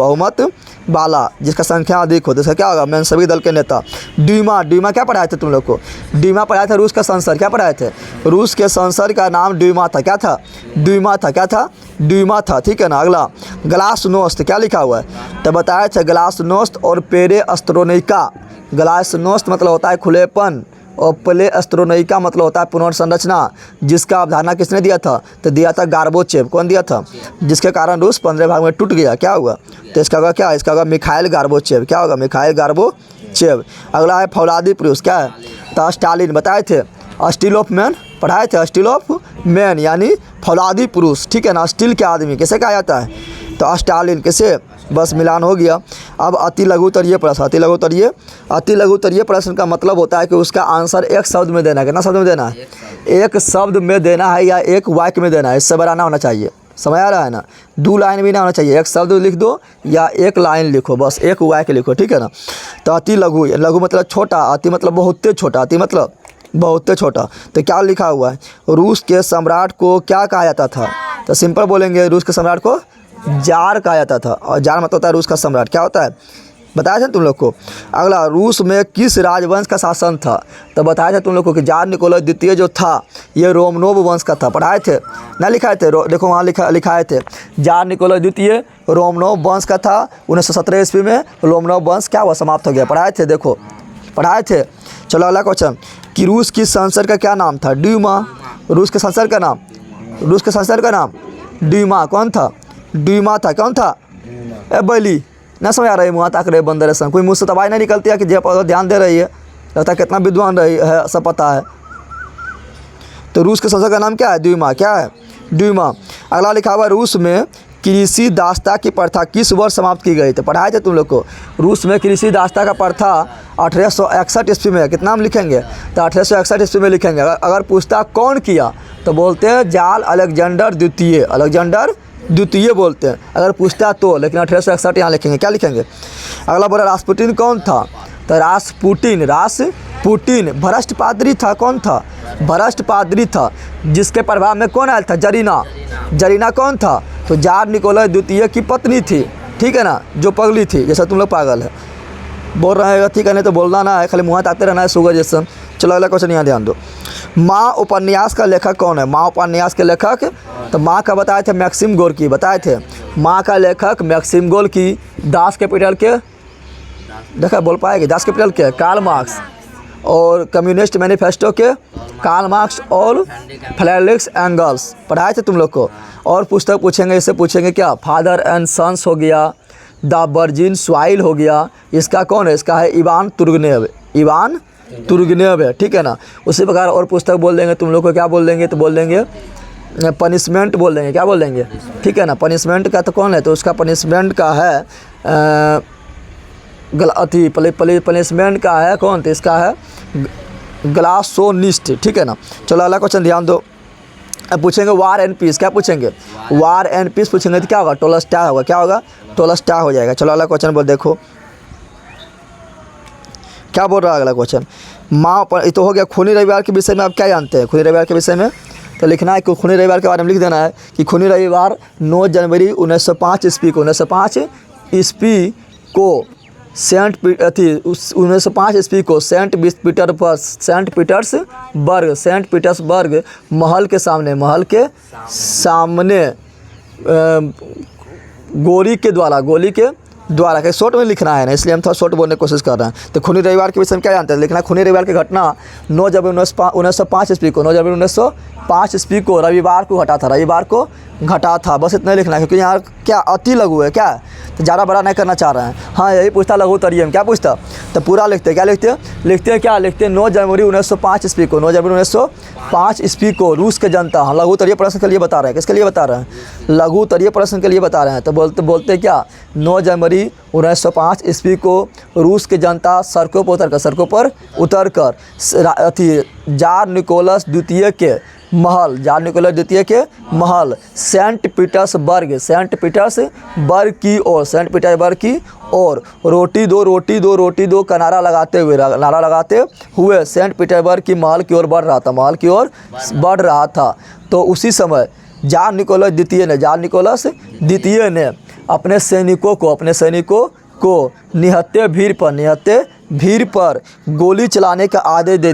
जिसका संख्या अधिक हो, तो इसका क्या होगा, मेंशेविक दल के नेता। ड्यूमा क्या पढ़ाए थे तुम लोग को, ड्यूमा पढ़ाए थे रूस का संसद, क्या पढ़ाए थे, रूस के संसद का नाम ड्यूमा था, क्या था, ड्यूमा था, ठीक है ना। अगला ग्लासनोस्ट, क्या लिखा हुआ है, तो बताए थे ग्लासनोस्ट और पेरेस्त्रोइका। ग्लासनोस्ट मतलब होता है खुलेपन, और पेरेस्त्रोइका मतलब होता है पुनर्संरचना, जिसका अवधारणा किसने दिया था, तो दिया था गार्बोचेव। कौन दिया था, जिसके कारण रूस 15 भाग में टूट गया, क्या हुआ, तो इसका होगा क्या, इसका होगा मिखाइल गार्बोचेव, क्या होगा, मिखाइल गार्बोचेव। अगला है फौलादी पुरुष, क्या है, तो स्टालिन, बताए थे स्टील ऑफ मैन, पढ़ाए थे स्टील ऑफ मैन यानी फौलादी पुरुष, ठीक है ना। स्टील के आदमी कैसे कहा जाता है, तो स्टालिन, कैसे, बस मिलान हो गया। अब अति लघु उत्तरीय प्रश्न, अति लघु उत्तरीय प्रश्न का मतलब होता है कि उसका आंसर एक शब्द में देना है, कितना शब्द में देना है, एक शब्द में देना है या एक वाक्य में देना है, इससे बड़ा ना होना चाहिए, समझ आ रहा है ना, 2 लाइन भी ना होना चाहिए, एक शब्द लिख दो या एक लाइन लिखो, बस एक वाक्य लिखो, ठीक है ना। तो अति लघु, लघु मतलब छोटा, अति मतलब बहुत छोटा, अति मतलब बहुत छोटा। तो क्या लिखा हुआ है, रूस के सम्राट को क्या कहा जाता था, तो सिंपल बोलेंगे रूस के सम्राट को जार कहा जाता था, और जार मतलब होता है रूस का सम्राट, क्या होता है, बताया था तुम लोग को। अगला, रूस में किस राजवंश का शासन था, तो बताया था तुम लोग को कि जार निकोलस द्वितीय जो था ये रोमनोव वंश का था, पढ़ाए थे ना, लिखाए थे, देखो वहाँ लिखाए थे, जार निकोलस द्वितीय रोमनोव वंश का था। 1917 ईस्वी में रोमनोव वंश क्या हुआ, समाप्त हो गया, पढ़ाए थे, देखो पढ़ाए थे। चलो अगला क्वेश्चन, कि रूस की संसद का क्या नाम था, ड्यूमा। रूस के संसद का नाम ड्यूमा, कौन था, ड्यूमा था, कौन था, ए बैली ना समझ आ रही, मुँह ताक रहे बंदर सन, कोई मुँह से तबाही नहीं निकलती है कि जे ध्यान दे रही है, लगता है कितना विद्वान रही है, सब पता है। तो रूस के संसद का नाम क्या है, ड्यूमा, क्या है, ड्यूमा। अगला लिखा हुआ, रूस में कृषि दास्ता की प्रथा किस वर्ष समाप्त की गई, तो पढ़ाए थे तुम लोग को, रूस में कृषि दास्ता का प्रथा 1861 ईस्वी में, कितना हम लिखेंगे, तो 1861 ईस्वी में लिखेंगे। अगर पूछता कौन किया, तो बोलते हैं जाल अलेक्जेंडर द्वितीय बोलते हैं, अगर पूछता तो, लेकिन 1861 यहाँ लिखेंगे, क्या लिखेंगे। अगला बोला, रासपुटिन कौन था, तो रासपुटिन भ्रष्ट पादरी था, कौन था, भ्रष्ट पादरी था, जिसके प्रभाव में कौन आया था, जरीना कौन था, तो जार निकोलस द्वितीय की पत्नी थी, ठीक है ना, जो पगली थी, जैसा तुम लोग पागल है बोल रहे हैं, ठीक है, नहीं तो बोलना ना है, खाली मुँह ताकते रहना है सुगर जैसा। चलो अगला क्वेश्चन यहाँ ध्यान दो, माँ उपन्यास का लेखक कौन है, माँ उपन्यास के लेखक, तो माँ का बताए थे मैक्सिम गोर्की, बताए थे माँ का लेखक मैक्सिम गोर्की। दास कैपिटल के, देखा बोल पाएगी, दास कैपिटल के कार्ल मार्क्स, और कम्युनिस्ट मैनिफेस्टो के कार्ल मार्क्स और फ्रेडरिक एंगल्स, पढ़ाए थे तुम लोग को। और पुस्तक पूछेंगे, इससे पूछेंगे क्या, फादर एंड सन्स हो गया, द वर्जिन स्वाइल हो गया, इसका कौन है, इसका है इवान तुर्गनेव है, ठीक है ना। उसी प्रकार और पुस्तक बोल देंगे तुम लोग को, क्या बोल देंगे, तो बोल देंगे पनिशमेंट बोल देंगे, क्या बोल देंगे, ठीक है ना। पनिशमेंट का तो कौन है, तो उसका पनिशमेंट का है पनिशमेंट का है कौन, तो इसका है ग्लासोनिस्ट, ठीक है ना। चलो अगला क्वेश्चन ध्यान दो, अब पूछेंगे वार एंड पीस, क्या पूछेंगे, वार एंड पीस पूछेंगे, तो क्या होगा, टोलस्टॉय होगा, क्या होगा, टोलस्टॉय हो जाएगा। चलो अगला क्वेश्चन बोल, देखो क्या बोल रहा है अगला क्वेश्चन, माँ पर, ये तो हो गया। खूनी रविवार के विषय में आप क्या जानते हैं, खूनी रविवार के विषय में, तो लिखना है कि खूनी रविवार के बारे में लिख देना है कि खूनी रविवार 9 जनवरी 1905 ईस्वी को 1905 ईस्वी को सेंट पीटर्सबर्ग महल के सामने गोली के द्वारा, कि शॉर्ट में लिखना है ना, इसलिए हम थोड़ा शॉर्ट बोलने की कोशिश कर रहे हैं। तो खूनी रविवार के विषय में क्या जानते हैं, लिखना है खूनी रविवार की घटना 9 जनवरी 1905 ईस्वी को 9 जनवरी 1905 ईस्वी को रविवार को घटा था, रविवार को घटा था। बस इतना लिखना है, क्योंकि यहाँ क्या अति लघु है, क्या है, तो ज़्यादा बड़ा नहीं करना चाह रहे हैं। हाँ, यही पूछता लघु उत्तरीय में, क्या पूछता, तो पूरा लिखते हैं। क्या लिखते हैं, लिखते हैं क्या, लिखते हैं 9 जनवरी 1905 ईस्वी को 9 जनवरी 1905 ईस्वी को रूस के जनता, हम लघु उत्तरीय प्रश्न के लिए बता रहे हैं, किसके लिए बता रहे हैं, लघु उत्तरीय प्रश्न के लिए बता रहे हैं। तो बोलते क्या, 9 जनवरी 1905 ईस्वी को रूस की जनता सड़कों पर उतर कर अथी जार निकोलस द्वितीय के महल, जार निकोलस द्वितीय के महल सेंट पीटर्सबर्ग की ओर रोटी दो का नारा लगाते हुए सेंट पीटर्सबर्ग की महल की ओर बढ़ रहा था। तो उसी समय जार निकोलस द्वितीय ने अपने सैनिकों को निहत्थे भीड़ पर गोली चलाने का आदेश दे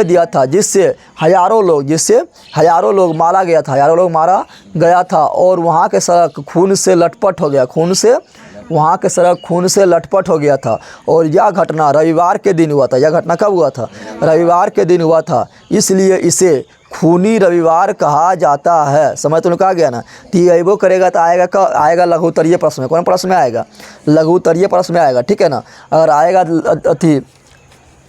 दिया था, जिससे हजारों लोग मारा गया था और वहाँ के सड़क खून से लटपट हो गया था। और यह घटना रविवार के दिन हुआ था। यह घटना कब हुआ था, रविवार के दिन हुआ था, इसलिए इसे खूनी रविवार कहा जाता है। समझ तो कहा गया ना। तो ये अइबो करेगा तो आएगा लघु उत्तरीय प्रश्न में। कौन प्रश्न में आएगा, लघु उत्तरीय प्रश्न में आएगा, ठीक है ना। अगर आएगा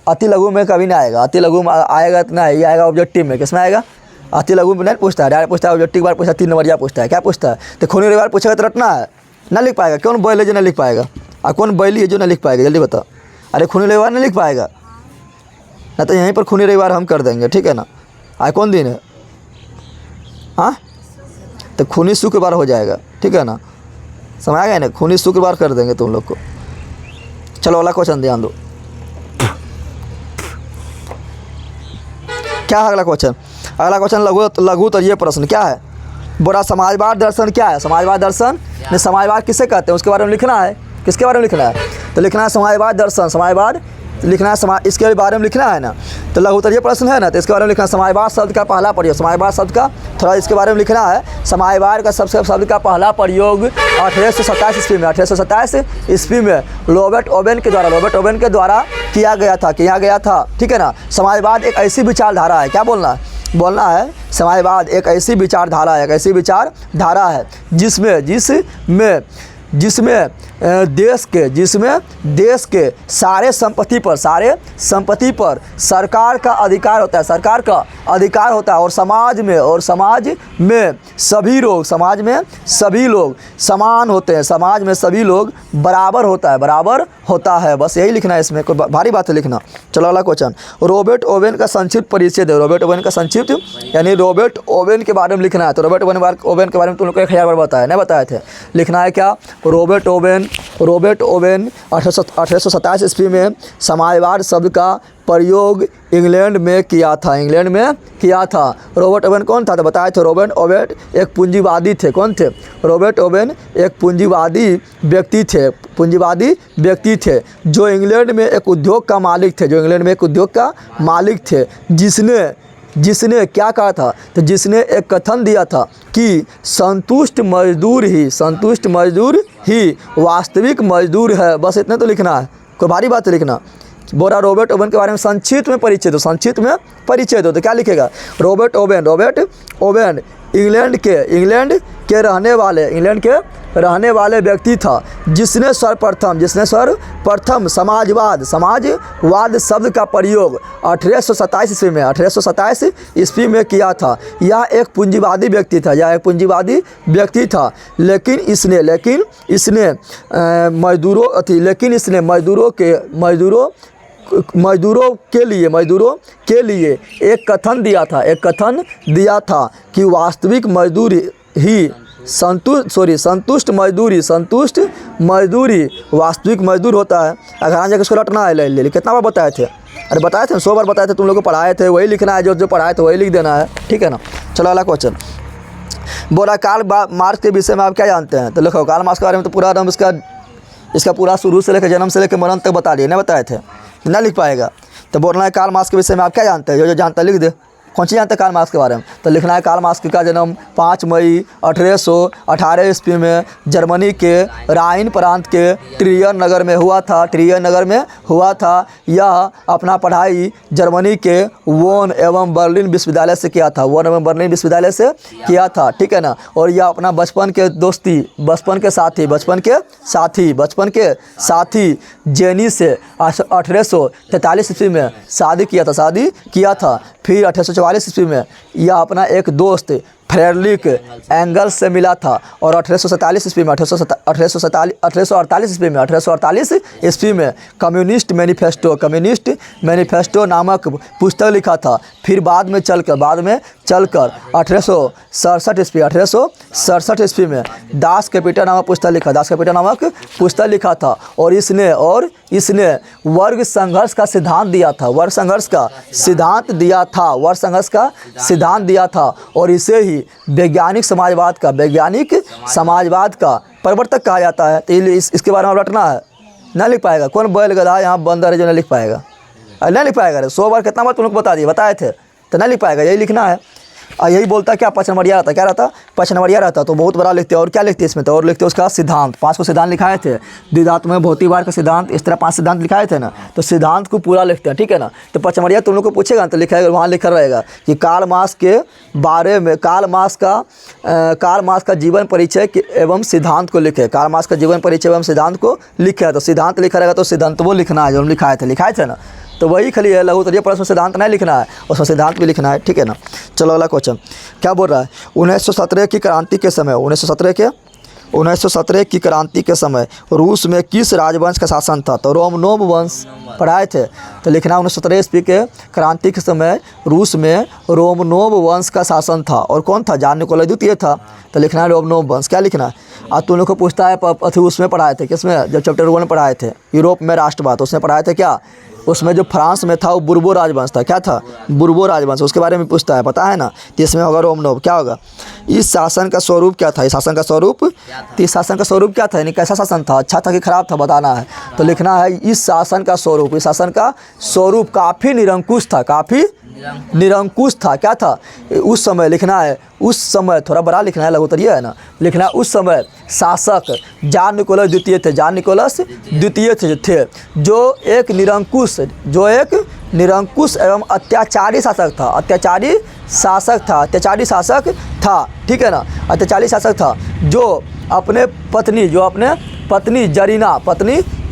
अति लघु में कभी नहीं आएगा, अति लघु में आएगा तो नहीं, ये आएगा ऑब्जेक्टिव में। किसमें आएगा, अति लघु में नहीं पूछता है, डायरेक्ट पूछता है, ऑब्जेक्टिव बार पूछता है, 3 नंबरिया पूछता है। क्या पूछता है, तो खूनी रविवार पूछेगा तो रटना है, ना लिख पाएगा। कौन बैल है जो नहीं लिख पाएगा, और कौन बैली है जो नहीं लिख पाएगा, जल्दी बताओ। अरे खूनी रविवार नहीं लिख पाएगा ना, तो यहीं पर खूनी रविवार हम कर देंगे, ठीक है ना। आज कौन दिन है, हाँ, तो खूनी शुक्रवार हो जाएगा, ठीक है ना, समझ आ गया ना, खूनी शुक्रवार कर देंगे तुम लोग को। चलो अगला क्वेश्चन ध्यान दो, क्या है अगला क्वेश्चन, लघु उत्तरीय प्रश्न क्या है, बोला समाजवाद दर्शन क्या है, समाजवाद दर्शन ने समाजवाद किसे कहते हैं उसके बारे में लिखना है। किसके बारे में लिखना है, तो लिखना है समाजवाद दर्शन, समाजवाद लिखना है, इसके बारे में लिखना है ना। तो लघु उत्तरीय प्रश्न है ना, तो इसके बारे में लिखना है समाजवाद शब्द का पहला प्रयोग, समाजवाद शब्द का थोड़ा इसके बारे में लिखना है। समाजवाद का शब्द का पहला प्रयोग 1827 ईस्वी में रॉबर्ट ओवेन के द्वारा किया गया था, ठीक है ना। समाजवाद एक ऐसी विचारधारा है, क्या बोलना है, समाजवाद एक ऐसी विचारधारा है जिसमें देश के सारे संपत्ति पर सरकार का अधिकार होता है, और समाज में सभी लोग समान होते हैं, समाज में सभी लोग बराबर होता है। बस यही लिखना है, इसमें कोई भारी बात है लिखना। चलो अगला क्वेश्चन, रॉबर्ट ओवेन का संक्षिप्त परिचय दे। रॉबर्ट ओवेन का संक्षिप्त यानी रॉबर्ट ओवेन के बारे में लिखना है। तो रॉबर्ट ओवेन के बारे में तुम लोग को 1000 बार बताए थे। लिखना है क्या, रॉबर्ट ओवेन 1827 ईस्वी में समाजवाद शब्द का प्रयोग इंग्लैंड में किया था। रॉबर्ट ओवेन कौन था, तो बताए थे रॉबर्ट ओवेन एक पूंजीवादी थे। कौन थे, रॉबर्ट ओवेन एक पूंजीवादी व्यक्ति थे जो इंग्लैंड में एक उद्योग का मालिक थे, जिसने क्या कहा था, तो जिसने एक कथन दिया था कि संतुष्ट मजदूर ही वास्तविक मजदूर है। बस इतना तो लिखना है, कोई भारी बात है लिखना। बोला रॉबर्ट ओवेन के बारे में संक्षिप्त में परिचय दो, तो क्या लिखेगा, रॉबर्ट ओवेन इंग्लैंड के रहने वाले व्यक्ति था जिसने सर्वप्रथम समाजवाद शब्द का प्रयोग 1827 ईस्वी में किया था। यह एक पूंजीवादी व्यक्ति था, लेकिन इसने मजदूरों के लिए एक कथन दिया था कि वास्तविक मजदूर ही संतुष्ट मजदूरी वास्तविक मजदूर होता है। अगर जाकर इसको रटना है, ले कितना बार बताए थे, अरे बताए थे 100 बार बताए थे, तुम लोग को पढ़ाए थे, वही लिखना है, जो पढ़ाए थे वही लिख देना है, ठीक है ना। चलो अगला क्वेश्चन, बोला कार्ल मार्क्स के विषय में आप क्या जानते हैं, तो लिखो कार्ल मार्क्स के बारे में तो पूरा नाम इसका पूरा शुरू से लेकर जन्म से लेकर मरण तक बता दिए, नहीं बताए थे, ना लिख पाएगा। तो बोलना है कार्ल मार्क्स के विषय में आप क्या जानते हैं, जो जानता है लिख दे, कौन सी जानते हैं कार्ल मार्क्स के बारे में? तो लिखना है कार्ल मार्क्स का जन्म 5 मई 1818 ईस्वी में जर्मनी के राइन प्रांत के ट्रियन नगर में हुआ था। ट्रियन नगर में हुआ था। यह अपना पढ़ाई जर्मनी के वोन एवं बर्लिन विश्वविद्यालय से किया था। वोन एवं बर्लिन विश्वविद्यालय से किया था, ठीक है ना। और यह अपना बचपन के दोस्ती, बचपन के साथी जेनी से 1843 ईस्वी में शादी किया था। फिर 1844 ईस्वी में यह अपना एक दोस्त फ्रेडरिक एंगल्स से मिला था। और 1848 ईस्वी में कम्युनिस्ट मैनिफेस्टो नामक पुस्तक लिखा था। फिर बाद में चलकर 1867 ईस्वी में दास कैपिटल नामक पुस्तक लिखा था। और इसने वर्ग संघर्ष का सिद्धांत दिया था। और इसे ही वैज्ञानिक समाजवाद का प्रवर्तक कहा जाता है। तो इसके बारे में रटना है, ना लिख पाएगा। कौन बैल गधा यहाँ बंदर है जो नहीं लिख पाएगा? नहीं लिख पाएगा। 100 बार कितना बार तुम लोग बताए थे, तो नहीं लिख पाएगा। यही लिखना है। और यही बोलता क्या 5 नंबरिया रहता, क्या रहता 5 नंबरिया रहता। तो बहुत बड़ा लिखते हैं। और क्या लिखते हैं इसमें? तो और लिखते हैं उसका सिद्धांत। 5 को सिद्धांत लिखाए थे। द्विधात्मक भौतिकवाद का सिद्धांत, इस तरह 5 सिद्धांत लिखाए थे ना। तो सिद्धांत को पूरा लिखते हैं, ठीक है ना। तो 5 नंबरिया तुम लोग को पूछेगा तो लिखाएगा, वहाँ लिखा रहेगा कि कार्ल मार्क्स के बारे में, कार्ल मार्क्स का जीवन परिचय एवं सिद्धांत को लिखे। कार्ल मार्क्स का जीवन परिचय एवं सिद्धांत को लिखे। तो सिद्धांत लिखा रहेगा तो सिद्धांत वो लिखना है जो हम लिखाए थे ना। तो वही खाली है लघु उत्तरीय प्रश्न में सिद्धांत नहीं लिखना है, उसमें सिद्धांत भी लिखना है, ठीक है ना। चलो अगला क्वेश्चन क्या बोल रहा है? 1917 की क्रांति के समय 1917 की क्रांति के समय रूस में किस राजवंश का शासन था? तो रोमनोव वंश पढ़ाए थे। तो लिखना 1917 ईस्वी के क्रांति के समय रूस में रोमनोव वंश का शासन था। और कौन था? जान निकोलाई द्वितीय था। तो लिखना है रोमनोव वंश। क्या लिखना है? आज तुम लोग को पूछता है उसमें पढ़ाए थे, किसमें? जब चैप्टर 1 में पढ़ाए थे यूरोप में राष्ट्रवाद, उसमें पढ़ाए थे क्या? उसमें जो फ्रांस में था वो बुर्बो राजवंश था। क्या था? बुर्बो राजवंश। उसके बारे में पूछता है, पता है ना। तो इसमें होगा रोमनोव। क्या होगा? इस शासन का स्वरूप क्या था? इस शासन का स्वरूप क्या था? यानी कैसा शासन था? अच्छा था कि खराब था, बताना है। तो लिखना है इस शासन का स्वरूप काफ़ी निरंकुश था। क्या था? उस समय लिखना है, उस समय थोड़ा बड़ा लिखना है, लघु उत्तरीय है ना। लिखना है उस समय शासक जान निकोलस द्वितीय थे, जो एक निरंकुश एवं अत्याचारी शासक था, ठीक है ना। अत्याचारी शासक था जो अपने पत्नी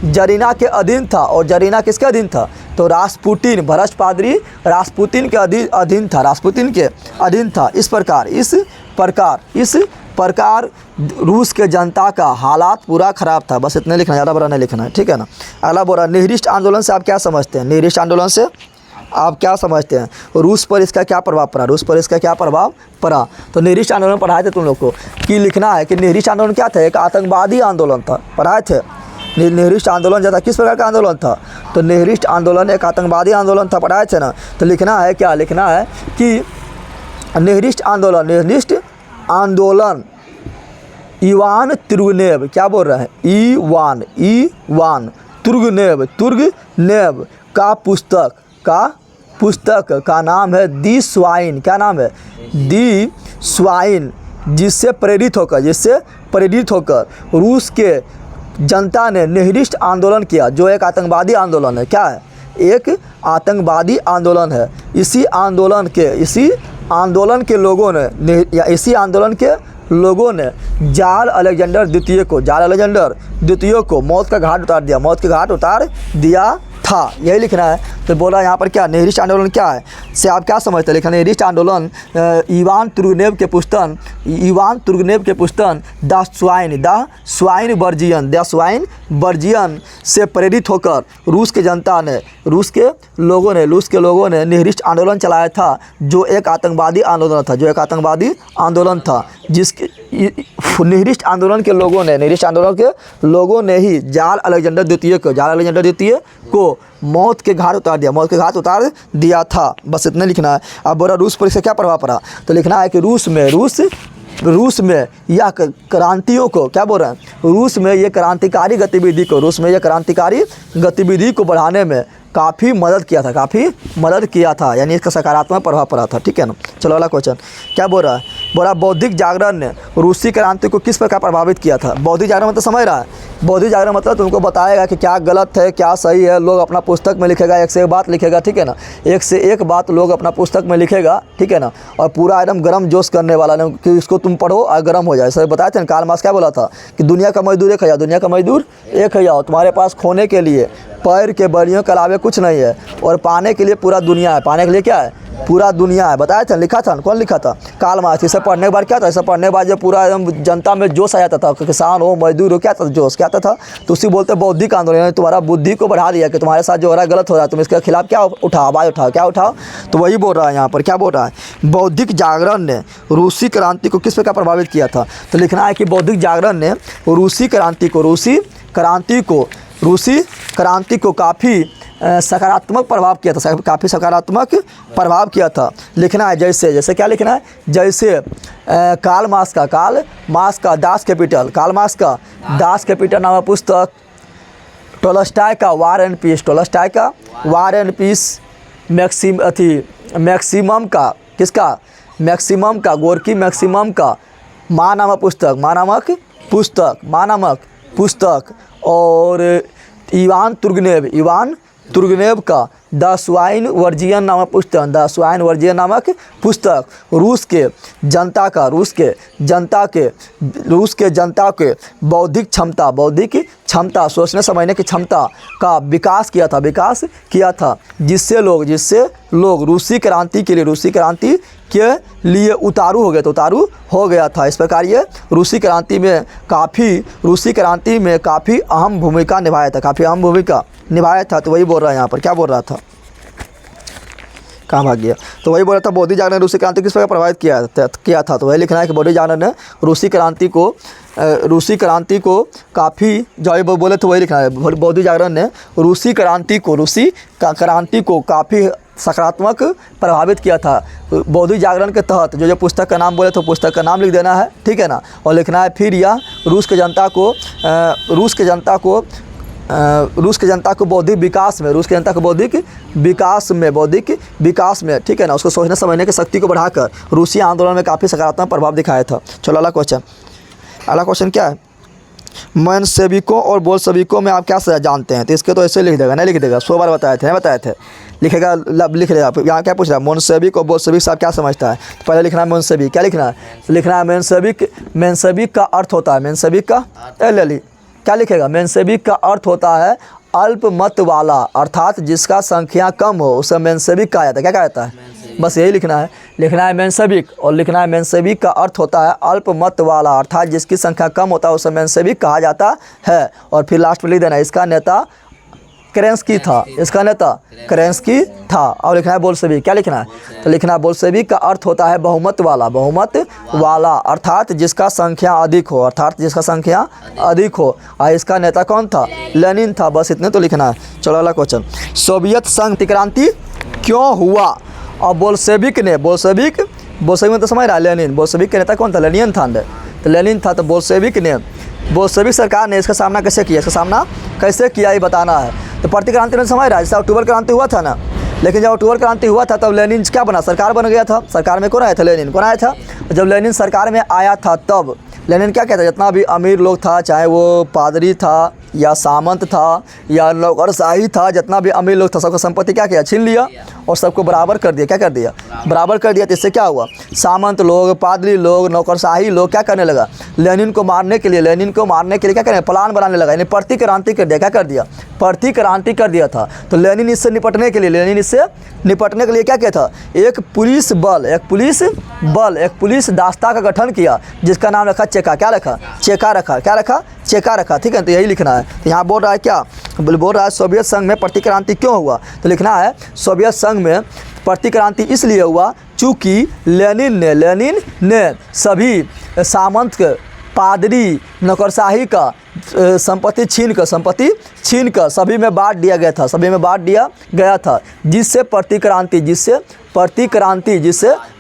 जरीना के अधीन था। और जरीना किसके अधीन था? तो भ्रष्ट पादरी रासपुतिन के अधीन था। इस प्रकार रूस के जनता का हालात पूरा खराब था। बस इतने लिखना, ज़्यादा बड़ा नहीं लिखना है, ठीक है ना। अगला बोल रहा है निहिरिस्ट आंदोलन से आप क्या समझते हैं? निहिरिस्ट आंदोलन से आप क्या समझते हैं? रूस पर इसका क्या प्रभाव पड़ा? तो निहिरिस्ट आंदोलन पढ़ाए थे तुम लोग को कि लिखना है कि निहिरिस्ट आंदोलन क्या था? एक आतंकवादी आंदोलन था, पढ़ाए थे। निहिरिस्ट आंदोलन ज़्यादा किस प्रकार का आंदोलन था? तो निहिरिस्ट आंदोलन एक आतंकवादी आंदोलन था, पढ़ाए थे ना। तो लिखना है क्या? लिखना है कि निहिरिस्ट आंदोलन इवान तुर्गनेव, क्या बोल रहे हैं? इवान तुर्गनेव का पुस्तक का नाम है दी स्वाइन। क्या नाम है? दी स्वाइन। जिससे प्रेरित होकर रूस के जनता ने निहिरिस्ट आंदोलन किया, जो एक आतंकवादी आंदोलन है। क्या है? एक आतंकवादी आंदोलन है। इसी आंदोलन के लोगों ने जार्ल अलेक्जेंडर द्वितीय को मौत का घाट उतार दिया था। यही लिखना है। तो बोला यहाँ पर क्या निहिरिस्ट आंदोलन क्या है से आप क्या समझते हैं? लिखना निहिरिस्ट आंदोलन इवान तुर्गनेव के पुस्तक द स्वाइन बर्जियन से प्रेरित होकर रूस के लोगों ने निहिरिस्ट आंदोलन चलाया था, जो एक आतंकवादी आंदोलन था। जिसके निहिरिस्ट आंदोलन के लोगों ने ही जार्ल अलेक्जेंडर द्वितीय को मौत के घाट उतार दिया था। बस इतना लिखना है। अब बोला रूस पर इसका क्या प्रभाव पड़ा? तो लिखना है कि रूस में यह क्रांतियों को क्या बोल रहे हैं? रूस में ये क्रांतिकारी गतिविधि को बढ़ाने में काफ़ी मदद किया था, काफ़ी मदद किया था, यानी इसका सकारात्मक प्रभाव पड़ा था। ठीक है ना। चलो अगला क्वेश्चन क्या बोल रहा है, बोल रहा बौद्धिक जागरण ने रूसी क्रांति को किस प्रकार प्रभावित किया था। बौद्धिक जागरण मतलब समझ रहा है, बौद्धिक जागरण मतलब तुमको बताएगा कि क्या गलत है क्या सही है, लोग अपना पुस्तक में लिखेगा, एक से एक बात लिखेगा। ठीक है ना, एक से एक बात लोग अपना पुस्तक में लिखेगा। ठीक है ना, और पूरा एकदम गर्म जोश करने वाला नहीं कि इसको तुम पढ़ो और गर्म हो जाए। सर बताए थे ना, कार्ल मार्क्स क्या बोला था कि दुनिया का मजदूर एक है, दुनिया का मजदूर एक है, तुम्हारे पास खोने के लिए पैर के बड़ियों के अलावे कुछ नहीं है और पाने के लिए पूरा दुनिया है। पाने के लिए क्या है, पूरा दुनिया है। बताया था, लिखा था, कौन लिखा था, कार्ल मार्क्स। इसे पढ़ने के बाद क्या था, इसे पढ़ने के बाद जो पूरा एकदम जनता में जोश आ जाता था, किसान हो मजदूर हो, क्या था जोश, क्या था तो उसी बोलते बौद्धिक आंदोलन, यानी तुम्हारा बुद्धि को बढ़ा दिया कि तुम्हारे साथ जो हो रहा है गलत हो रहा है, तुम इसके खिलाफ क्या उठाओ, आवाज़ उठाओ, क्या उठाओ। तो वही बोल रहा है यहाँ पर, क्या बोल रहा है, बौद्धिक जागरण ने रूसी क्रांति को किस प्रकार प्रभावित किया था। तो लिखना है कि बौद्धिक जागरण ने रूसी क्रांति को काफ़ी सकारात्मक प्रभाव किया था, काफ़ी सकारात्मक प्रभाव किया था। लिखना है जैसे क्या लिखना है, जैसे कार्ल मार्क्स का दास कैपिटल नामक पुस्तक, टोल्स्टॉय का वार एंड पीस, मैक्सिमम का गोर्की मैक्सिमम का माँ नामक पुस्तक और इवान तुर्गनेव का द स्वाइन वर्जियन नामक पुस्तक रूस के जनता के बौद्धिक क्षमता सोचने समझने की क्षमता का विकास किया था, जिससे लोग रूसी क्रांति के लिए उतारू हो गया था। इस प्रकार ये रूसी क्रांति में काफ़ी अहम भूमिका निभाया था। तो वही बोल रहा है यहाँ पर, क्या बोल रहा था, कहाँ भाग गया, तो वही बोल रहा था बौद्धिक जागरण ने रूसी क्रांति किस प्रकार प्रभावित किया था। तो वही लिखना है कि बौद्धिक जागरण ने रूसी क्रांति को काफ़ी, जो बोले तो वही लिखना है, बौद्धिक जागरण ने रूसी क्रांति को काफ़ी सकारात्मक प्रभावित किया था। बौद्धिक जागरण के तहत जो पुस्तक का नाम बोले तो पुस्तक का नाम लिख देना है। ठीक है ना, और लिखना है फिर यह रूस के जनता को बौद्धिक विकास में ठीक है ना, उसको सोचने समझने की शक्ति को बढ़ाकर रूसी आंदोलन में काफ़ी सकारात्मक प्रभाव दिखाया था। चलो अगला क्वेश्चन क्या है, मेंशेविकों और बोल्शेविकों में आप क्या जानते हैं। तो इसके तो ऐसे लिख देगा, नहीं लिख देगा, 100 बार बताए थे, लिखेगा, लिख लेगा। यहाँ क्या पूछ रहा है, मेंशेविक और बोल्शेविक से आप क्या समझता है। तो पहले लिखना है मेंशेविक, क्या लिखना है, मेंशेविक का अर्थ होता है, क्या लिखेगा, मेंशेविक का अर्थ होता है अल्पमत वाला, अर्थात जिसका संख्या कम हो उसे मेंशेविक कहा जाता है। क्या कहा जाता है, बस यही लिखना है मेंशेविक, और लिखना है मेंशेविक का अर्थ होता है अल्पमत वाला, अर्थात जिसकी संख्या कम होता है उसे मेंशेविक कहा जाता है। और फिर लास्ट में लिख देना इसका नेता केरेंस्की था, और लिखना है बोल्शेविक, क्या लिखना है, तो लिखना है बोल्शेविक का अर्थ होता है बहुमत वाला, अर्थात जिसका संख्या अधिक हो, और इसका नेता कौन था, लेनिन था। बस इतने तो लिखना है। चलो अगला क्वेश्चन, सोवियत संघ क्रांति क्यों हुआ। और बोल्शेविक में तो समझ रहा है लेनिन, बोल्शेविक के नेता कौन था, लेनिन था। तो बोल्शेविक सरकार ने इसका सामना कैसे किया, ये बताना है। तो प्रतिक्रांति में समझ रहा है, जैसे अक्टूबर क्रांति हुआ था ना, लेकिन जब अक्टूबर क्रांति हुआ था तब लेनिन क्या बना, सरकार बन गया था। सरकार में कौन आया था, लेनिन था। जब लेनिन सरकार में आया था तब लेनिन क्या कहता है, जितना भी अमीर लोग था, चाहे वो पादरी था या सामंत था या नौकरशाही था, जितना भी अमीर लोग था सबका संपत्ति क्या किया, छीन लिया और सबको बराबर कर दिया। क्या कर दिया, बराबर कर दिया। तो इससे क्या हुआ, सामंत लोग, पादरी लोग, नौकरशाही लोग क्या करने लगा, लेनिन को मारने के लिए क्या करें, प्लान बनाने लगा, यानी प्रतिक्रांति कर दिया। क्या कर दिया, प्रतिक्रांति कर दिया था। तो लेनिन इससे निपटने के लिए क्या किया था, एक पुलिस दास्ता का गठन किया, जिसका नाम रखा चेका। चेका रखा। ठीक है, तो यही लिखना है। तो यहाँ बोल रहा है क्या, बोल रहा है सोवियत संघ में प्रतिक्रांति क्यों हुआ। तो लिखना है सोवियत संघ में प्रतिक्रांति इसलिए हुआ चूँकि लेनिन ने सभी सामंत के, पादरी, नौकरशाही का संपत्ति छीन कर सभी में बांट दिया गया था, जिससे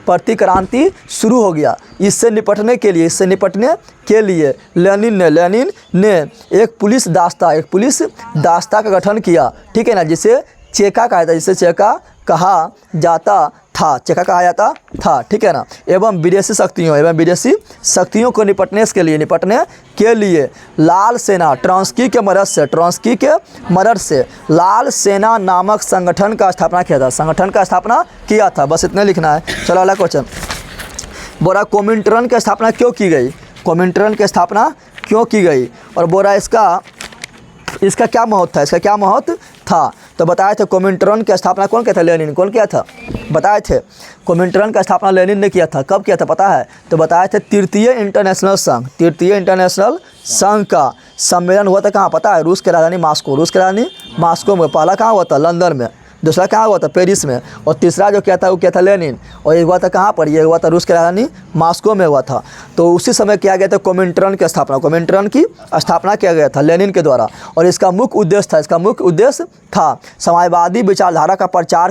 प्रतिक्रांति शुरू हो गया। इससे निपटने के लिए लेनिन ने एक पुलिस दास्ता का गठन किया। ठीक है ना, जिसे चेका कहा जाता है, जिसे चेका कहा जाता था, चेका कहा जाता था, ठीक है ना। एवं विदेशी शक्तियों को निपटने के लिए लाल सेना ट्रांस्की के मदद से लाल सेना नामक संगठन का स्थापना किया था। बस इतने लिखना है। चलो अगला क्वेश्चन। बोला कोमिंटर्न की स्थापना क्यों की गई, और बोला इसका क्या महत्व था। तो बताए थे कोमिंटर्न की स्थापना कौन किया था, लेनिन। कौन किया था, बताए थे कोमिंटर्न का स्थापना लेनिन ने किया था। कब किया था पता है, तो बताए थे तृतीय इंटरनेशनल संघ का सम्मेलन हुआ था। कहाँ पता है, रूस की राजधानी मास्को में। पहला कहाँ हुआ था, लंदन में। दूसरा कहाँ हुआ था, पेरिस में। और तीसरा जो क्या था वो क्या था, लेनिन। और ये हुआ था कहाँ पर, ये हुआ था रूस की राजधानी मास्को में हुआ था। तो उसी समय किया गया था कोमिंटर्न की स्थापना किया गया था लेनिन के द्वारा। और इसका मुख्य उद्देश्य था समाजवादी विचारधारा का प्रचार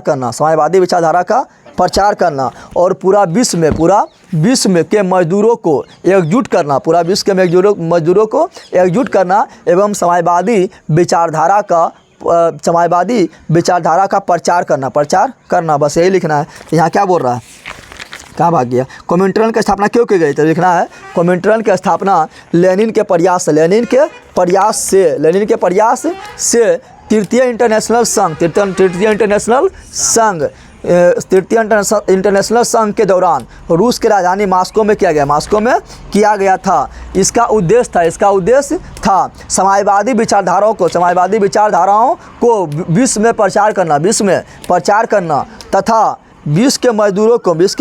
करना और पूरा विश्व में के मजदूरों को एकजुट करना एवं समाजवादी विचारधारा का प्रचार करना। बस यही लिखना है। यहाँ क्या बोल रहा है, कहाँ भाग गया। कोमिंटर्न की स्थापना क्यों की गई, तो लिखना है कोमिंटर्न की स्थापना लेनिन के प्रयास से तृतीय इंटरनेशनल संघ के दौरान रूस की राजधानी मास्को में किया गया था। इसका उद्देश्य था समाजवादी विचारधाराओं को विश्व में प्रचार करना तथा विश्व के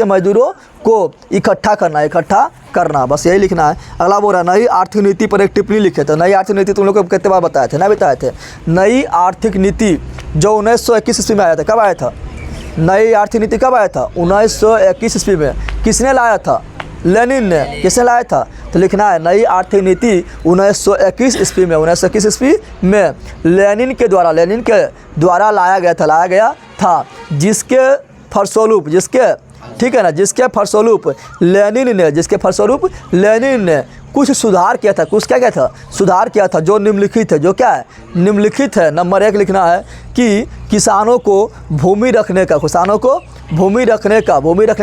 मजदूरों को इकट्ठा करना। बस यही लिखना है। अगला बोल रहा है नई आर्थिक नीति पर एक टिप्पणी लिखे। तो नई आर्थिक नीति तुम लोग को कितने बार बताए थे, नई आर्थिक नीति जो 1921 ईस्वी में आया था। कब आया था नई आर्थिक नीति, कब आया था, 1921 ईस्वी में। किसने लाया था, लेनिन ने। किसने लाया था, तो लिखना है नई आर्थिक नीति 1921 ईस्वी में लेनिन के द्वारा लाया गया था। जिसके फलस्वरूप लेनिन ने कुछ सुधार किया था, जो निम्नलिखित है। नंबर 1 लिखना है कि किसानों को भूमि रखने का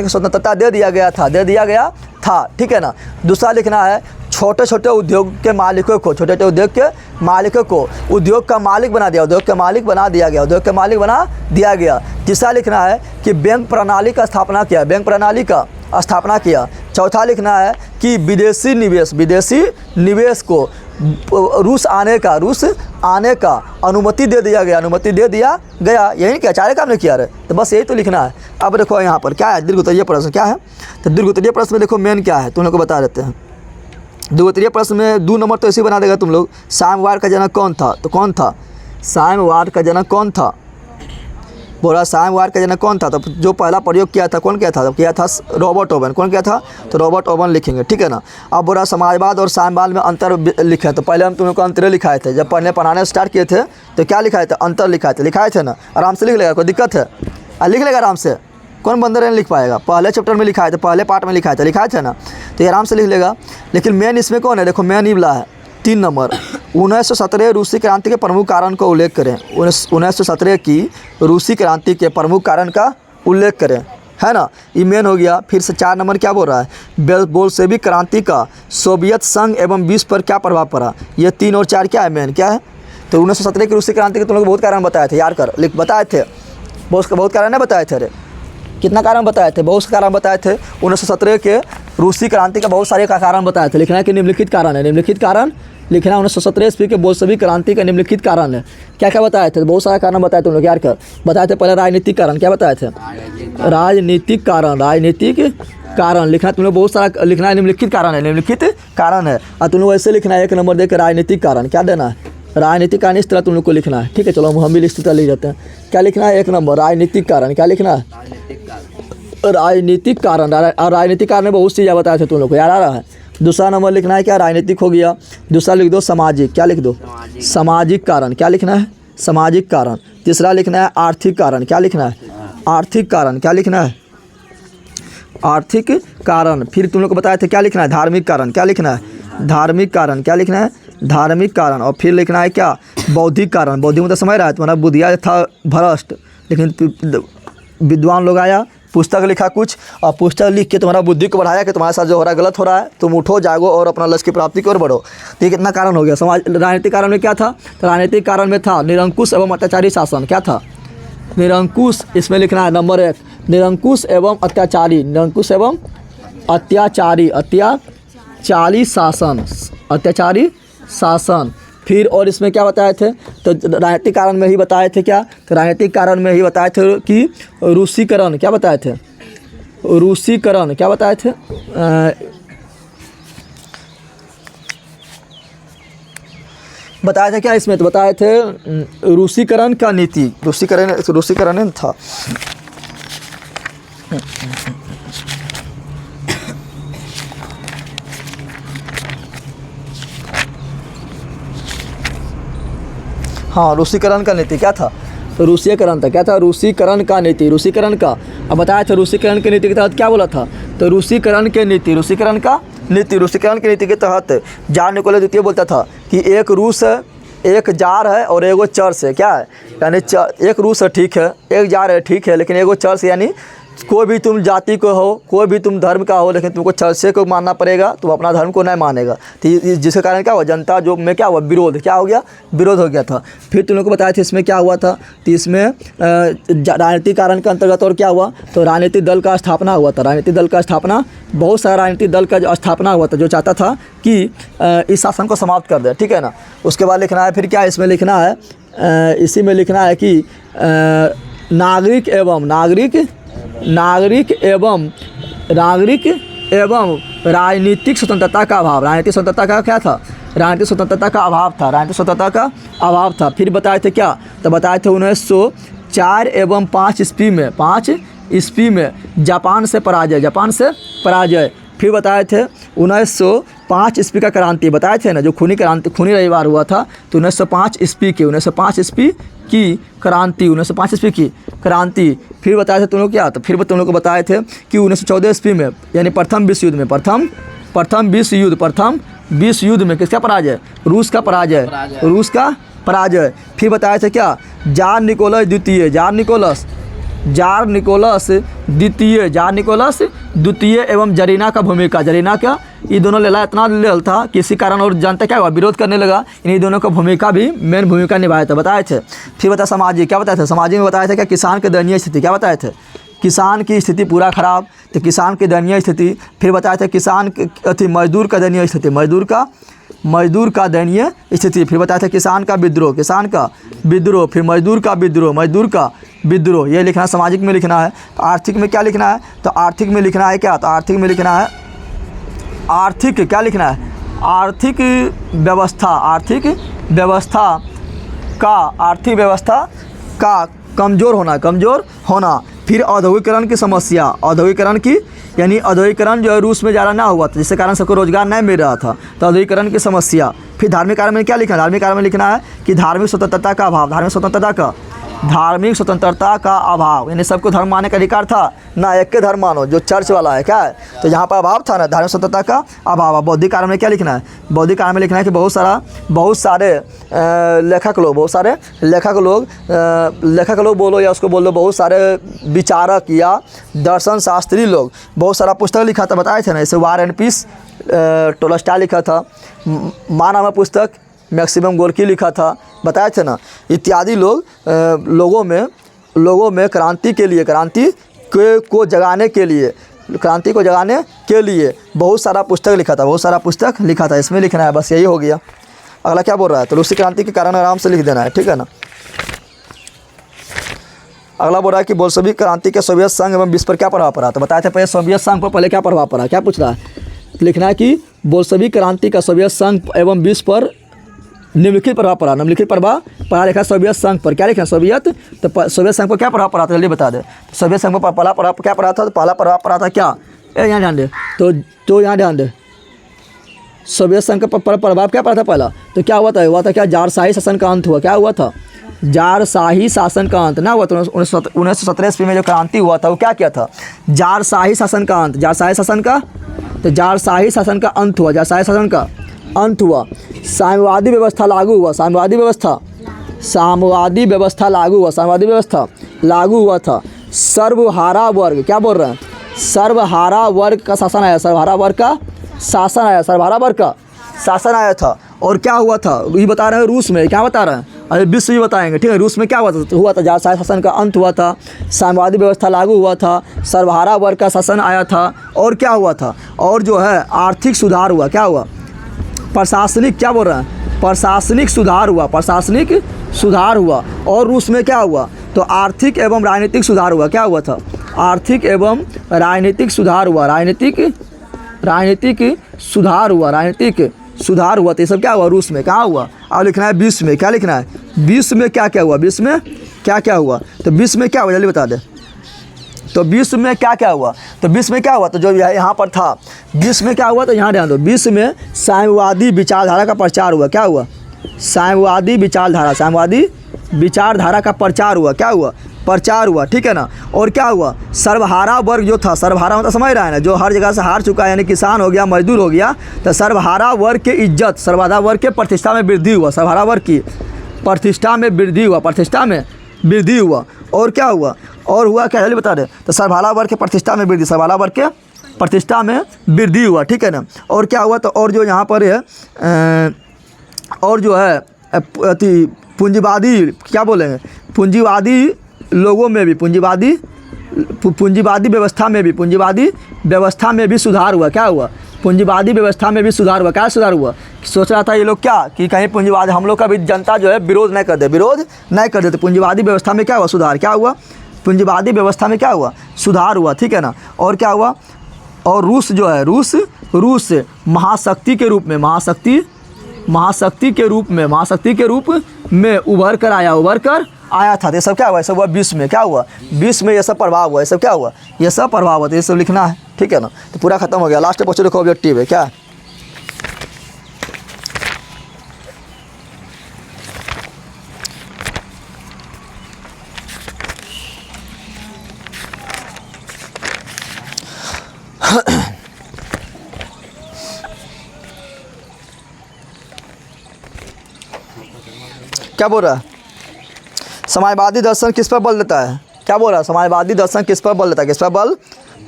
स्वतंत्रता दे दिया गया था, ठीक है ना। दूसरा लिखना है छोटे छोटे उद्योग के मालिकों को उद्योग का मालिक बना दिया गया। तीसरा लिखना है कि बैंक प्रणाली का स्थापना किया। चौथा लिखना है कि विदेशी निवेश को रूस आने का अनुमति दे दिया गया। यही क्या चारे काम नहीं किया रे, तो बस यही तो लिखना है। अब देखो यहाँ पर क्या है, दीर्घोत्तरीय प्रश्न क्या है। तो दीर्घोत्तरीय प्रश्न में देखो मेन क्या है, तुम लोग को बता देते हैं। दीर्घोत्तरीय प्रश्न में 2 नंबर तो ऐसे बना देगा तुम लोग। साम्यवाद का जनक कौन था, तो कौन था, साम्यवाद का जनक कौन था। बोला साम्यवाद का जनक कौन था, तो जो पहला प्रयोग किया था कौन किया था, रॉबर्ट ओवन। कौन किया था, तो रॉबर्ट ओवन लिखेंगे, ठीक है ना। अब बोला समाजवाद और साम्यवाद में अंतर लिखे। तो पहले हम तुम लोग को अंतर लिखाए थे, जब पढ़ाने स्टार्ट किए थे तो क्या लिखाए थे, अंतर लिखाए थे ना। आराम से लिख लेगा, कोई दिक्कत है, लिख लेगा आराम से। कौन बंदर नहीं लिख पाएगा, पहले चैप्टर में लिखाए थे, पहले पार्ट में लिखाए थे ना, तो ये आराम से लिख लेगा। लेकिन मेन इसमें कौन है, देखो मेन इबला है 3 नंबर। 1917 रूसी क्रांति के प्रमुख कारण का उल्लेख करें। 1917 की रूसी क्रांति के प्रमुख कारण का उल्लेख करें, है ना, ये मेन हो गया। फिर से 4 नंबर क्या बोल रहा है, बोल्शेविक क्रांति का सोवियत संघ एवं विश्व पर क्या प्रभाव पड़ा। ये 3 और 4 क्या है, मेन क्या है। तो 1917 की रूसी क्रांति के तुम लोग बहुत कारण बताए थे, यार कर बताए थे, बहुत कारण नहीं बताए थे। अरे कितना कारण बताए थे, बहुत से कारण बताए थे। 1917 के रूसी क्रांति का बहुत सारे कारण बताए थे। लिखना है कि निम्नलिखित कारण है, लिखना 1917 ईस्वी के बोल्शेविक क्रांति का निम्नलिखित कारण है। क्या क्या बताए थे, बहुत सारा कारण बताए थे तुम लोग, यार कर बताए थे। पहले राजनीतिक कारण, क्या बताए थे, राजनीतिक कारण लिखना तुम लोग, बहुत सारा लिखना है। निम्नलिखित कारण है और तुम लोग ऐसे लिखना है 1 नंबर देकर राजनीतिक कारण, क्या देना है, राजनीतिक कारण इस तरह तुम लोग को लिखना है, ठीक है। चलो हम भी इस तरह लिख जाते हैं। क्या लिखना है, 1 नंबर राजनीतिक कारण, क्या लिखना है, राजनीतिक कारण। और राजनीतिक कारण में बहुत चीज़ें बताए थे तुम लोग को, याद आ रहा है। दूसरा नंबर लिखना है क्या, राजनीतिक हो गया। दूसरा लिख दो सामाजिक, क्या लिख दो, सामाजिक कारण, क्या लिखना है, सामाजिक कारण। तीसरा लिखना है आर्थिक कारण, क्या लिखना है, आर्थिक कारण, क्या लिखना है, आर्थिक कारण। फिर तुम लोग को बताए थे क्या लिखना है, धार्मिक कारण, क्या लिखना है, धार्मिक कारण, क्या लिखना है, धार्मिक कारण। और फिर लिखना है क्या, बौद्धिक कारण, बौद्धिक मतलब समझ रहा है, तुम्हारा बुद्धिया था भ्रष्ट, लेकिन विद्वान लोग आया, पुस्तक लिखा कुछ, और पुस्तक लिख के तुम्हारा बुद्धि को बढ़ाया कि तुम्हारे साथ जो हो रहा है गलत हो रहा है, तुम उठो जागो और अपना लक्ष्य की प्राप्ति की ओर बढ़ो। तो ये कितना कारण हो गया। समाज राजनीतिक कारण में क्या था, तो राजनीतिक कारण में था निरंकुश एवं अत्याचारी शासन। क्या था, निरंकुश, इसमें लिखना है नंबर 1, निरंकुश एवं अत्याचारी, निरंकुश एवं अत्याचारी, अत्याचारी शासन, अत्याचारी शासन। फिर और इसमें क्या बताए थे, तो राजनीतिक कारण में ही बताए थे क्या, तो राजनीतिक कारण में ही बताए थे कि रूसीकरण, क्या बताए थे, रूसीकरण, क्या बताए थे, बताए थे क्या इसमें, तो बताए थे रूसीकरण का नीति, रूसीकरण था। हाँ, रूसीकरण का नीति क्या था, तो रूसीकरण था। क्या था, रूसीकरण का नीति, रूसीकरण का। अब बताया था रूसीकरण की नीति के तहत क्या बोला था, तो रूसीकरण के नीति, रूसीकरण का नीति, रूसीकरण की नीति के तहत जार निकोलस द्वितीय बोलता था कि एक रूस है, एक जार है और एगो चर्च है। क्या है, यानी एक रूस है ठीक है, एक जार है ठीक है, लेकिन एगो चर्च, यानी कोई भी तुम जाति को हो, कोई भी तुम धर्म का हो, लेकिन तुमको चर्च को मानना पड़ेगा, तुम अपना धर्म को नहीं मानेगा। तो जिसके कारण क्या हुआ, जनता जो में क्या हुआ, विरोध, क्या हो गया, विरोध हो गया था। फिर तुम लोग को बताया था इसमें क्या हुआ था, तो इसमें राजनीतिक कारण के अंतर्गत और क्या हुआ, तो राजनीतिक दल का स्थापना हुआ था, राजनीतिक दल का स्थापना, बहुत सारा राजनीतिक दल का स्थापना हुआ था जो चाहता था कि इस शासन को समाप्त कर दे, ठीक है ना। उसके बाद लिखना है, फिर क्या इसमें लिखना है, इसी में लिखना है कि नागरिक एवं राजनीतिक स्वतंत्रता का अभाव। राजनीतिक स्वतंत्रता का क्या था, राजनीतिक स्वतंत्रता का अभाव था, राजनीतिक स्वतंत्रता का अभाव था। फिर बताए थे क्या, तो बताए थे 1904 एवं 5 ईस्वी में जापान से पराजय। फिर बताए थे 1905 ईस्वी का क्रांति, बताए थे ना, जो खूनी रविवार हुआ था, तो 1905 ईस्वी की क्रांति। फिर बताए थे तुम लोग क्या, तो फिर तुम लोग को बताए थे कि 1914 ईस्वी में, यानी प्रथम विश्व युद्ध में किसका पराजय, रूस का पराजय। फिर बताए थे क्या, जार निकोलस द्वितीय एवं जरीना का भूमिका, जरीना का, ये दोनों लेला इतना लेल था कि इसी कारण और जनता क्या हुआ, विरोध करने लगा, इन्हीं दोनों का भूमिका भी मेन भूमिका निभाया था, बताए थे। फिर बताया सामाजिक, क्या बताया था, सामाजिक में बताया था क्या, किसान की दयनीय स्थिति, क्या बताए थे, किसान की स्थिति पूरा खराब, तो किसान की दयनीय स्थिति। फिर बताया था मजदूर का दयनीय स्थिति, मजदूर का दयनीय स्थिति। फिर बताया था किसान का विद्रोह, फिर मजदूर का विद्रोह, ये लिखना है, सामाजिक में लिखना है। तो आर्थिक में क्या लिखना है, तो आर्थिक में लिखना है क्या, तो आर्थिक में लिखना है, क्या लिखना है, आर्थिक व्यवस्था का कमज़ोर होना। फिर औद्योगिकरण की समस्या, यानी औद्योगिकरण जो है रूस में ज़्यादा ना हुआ था, जिसके कारण सबको रोजगार नहीं मिल रहा था, तो औद्योगिकरण की समस्या। फिर धार्मिक कारण में क्या लिखना है, धार्मिक कारण में लिखना है कि धार्मिक स्वतंत्रता का अभाव, धार्मिक स्वतंत्रता का अभाव, यानी सबको धर्म मानने का अधिकार था ना, एक के धर्म मानो, जो चर्च वाला है, क्या है, तो यहाँ पर अभाव था ना, धार्मिक स्वतंत्रता का अभाव। बौद्धिक कारण में क्या लिखना है, बौद्धिक कारण में लिखना है कि बहुत सारे लेखक लोग बोलो या उसको बोलो, बहुत सारे विचारक या दर्शन शास्त्री लोग बहुत सारा पुस्तक लिखा था, बताए थे ना, जैसे वार एंड पीस टोल्स्टॉय लिखा था, माँ नामक पुस्तक मैक्सिमम गोर्की लिखा था, बताए थे ना, इत्यादि लोगों में क्रांति को जगाने के लिए बहुत सारा पुस्तक लिखा था, इसमें लिखना है, बस यही हो गया। अगला क्या बोल रहा है, तो रूसी क्रांति के कारण आराम से लिख देना है, ठीक है ना। अगला बोल रहा है कि बोल्शेविक क्रांति के सोवियत संघ एवं विश्व पर क्या प्रभाव पड़ा, तो बताए थे पहले सोवियत संघ पर पहले क्या प्रभाव पड़ा, क्या पूछ रहा है, लिखना है कि बोल्शेविक क्रांति का सोवियत संघ एवं विश्व पर निम्नलिखित प्रभाव पड़ा, लिखा सोवियत संघ पर, क्या लिखा सोवियत, तो सोवियत संघ पर क्या प्रभाव पड़ा था, जल्दी बता दे। सोवियत संघ पर पहला प्रभाव क्या पड़ा था, तो पहला प्रभाव पड़ा था क्या, यहाँ ध्यान दे, तो यहाँ ध्यान दे, सोवियत संघ का प्रभाव क्या पड़ा था पहला, तो क्या हुआ था क्या, जारशाही शासन का अंत हुआ, क्या हुआ था, जारशाही शासन का अंत ना हुआ। तो 1917 ईस्वी में जो क्रांति हुआ था वो क्या किया था, जारशाही शासन का अंत, जारशाही शासन का अंत हुआ, साम्यवादी व्यवस्था लागू हुआ, साम्यवादी व्यवस्था लागू हुआ, साम्यवादी व्यवस्था लागू हुआ था। सर्वहारा वर्ग, क्या बोल रहे हैं, सर्वहारा वर्ग का शासन आया, सर्वहारा वर्ग का शासन आया, सर्वहारा वर्ग का शासन आया था। और क्या हुआ था ये बता रहे हैं रूस में, क्या बता रहे हैं, अरे विश्व भी बताएंगे, ठीक है। रूस में क्या हुआ था जारशाही शासन का अंत हुआ था, साम्यवादी व्यवस्था लागू हुआ था, सर्वहारा वर्ग का शासन आया था, और क्या हुआ था, और जो है आर्थिक सुधार हुआ, क्या हुआ, प्रशासनिक, क्या बोल रहे हैं, प्रशासनिक सुधार हुआ, प्रशासनिक सुधार हुआ। और रूस में क्या हुआ, तो आर्थिक एवं राजनीतिक सुधार हुआ, क्या हुआ था, आर्थिक एवं राजनीतिक सुधार हुआ, राजनीतिक सुधार हुआ, राजनीतिक सुधार हुआ। तो ये सब क्या हुआ रूस में, कहाँ हुआ, अब लिखना है 20 में, क्या लिखना है, 20 में क्या क्या हुआ, 20 में क्या क्या हुआ, तो 20 में क्या हुआ जल्दी बता दे। तो 20 में क्या क्या हुआ, तो 20 में क्या हुआ, तो जो यहाँ पर था 20 में क्या हुआ, तो यहाँ ध्यान दो, 20 में साम्यवादी विचारधारा का प्रचार हुआ, क्या हुआ, साम्यवादी विचारधारा, साम्यवादी विचारधारा का प्रचार हुआ, क्या हुआ, प्रचार हुआ, ठीक है ना। और क्या हुआ, सर्वहारा वर्ग जो था, सर्वहारा मतलब समझ रहा है ना, जो हर जगह से हार चुका है, यानी किसान हो गया, मजदूर हो गया, तो सर्वहारा वर्ग के इज्जत, सर्वहारा वर्ग के प्रतिष्ठा में वृद्धि हुआ, सर्वहारा वर्ग की प्रतिष्ठा में वृद्धि हुआ, प्रतिष्ठा में वृद्धि हुआ। और क्या हुआ, और हुआ क्या जल्दी बता दे, तो सर्वहारा वर्ग के प्रतिष्ठा में वृद्धि, सर्वहारा वर्ग के प्रतिष्ठा में वृद्धि हुआ, ठीक है ना। और क्या हुआ, तो और जो यहाँ पर है और जो है पूंजीवादी, क्या बोलेंगे, पूंजीवादी लोगों में भी, पूंजीवादी व्यवस्था में भी, पूंजीवादी व्यवस्था में भी सुधार हुआ, क्या हुआ, पूंजीवादी व्यवस्था में भी सुधार हुआ। क्या सुधार हुआ, सोच रहा था ये लोग क्या कि कहीं पूंजीवादी हम लोग का भी जनता जो है विरोध नहीं कर दे, विरोध नहीं कर देते। पूंजीवादी व्यवस्था में क्या हुआ, सुधार, क्या हुआ, पूंजीवादी व्यवस्था में क्या हुआ, सुधार हुआ, ठीक है ना। और क्या हुआ, और रूस जो है, रूस महाशक्ति के रूप में, महाशक्ति के रूप में उभर कर आया था। तो ये सब क्या हुआ, ये सब हुआ 20 में, क्या हुआ, 20 में ये सब प्रभाव हुआ, ये सब क्या हुआ, ये सब प्रभाव हुआ। तो ये सब लिखना है, ठीक है ना। तो पूरा खत्म हो गया, लास्ट क्वेश्चन देखो, ऑब्जेक्टिव है क्या, क्या बोल रहा है, समाजवादी दर्शन किस पर बल देता है, क्या बोल रहा है, समाजवादी दर्शन किस पर बल देता है, किस पर बल,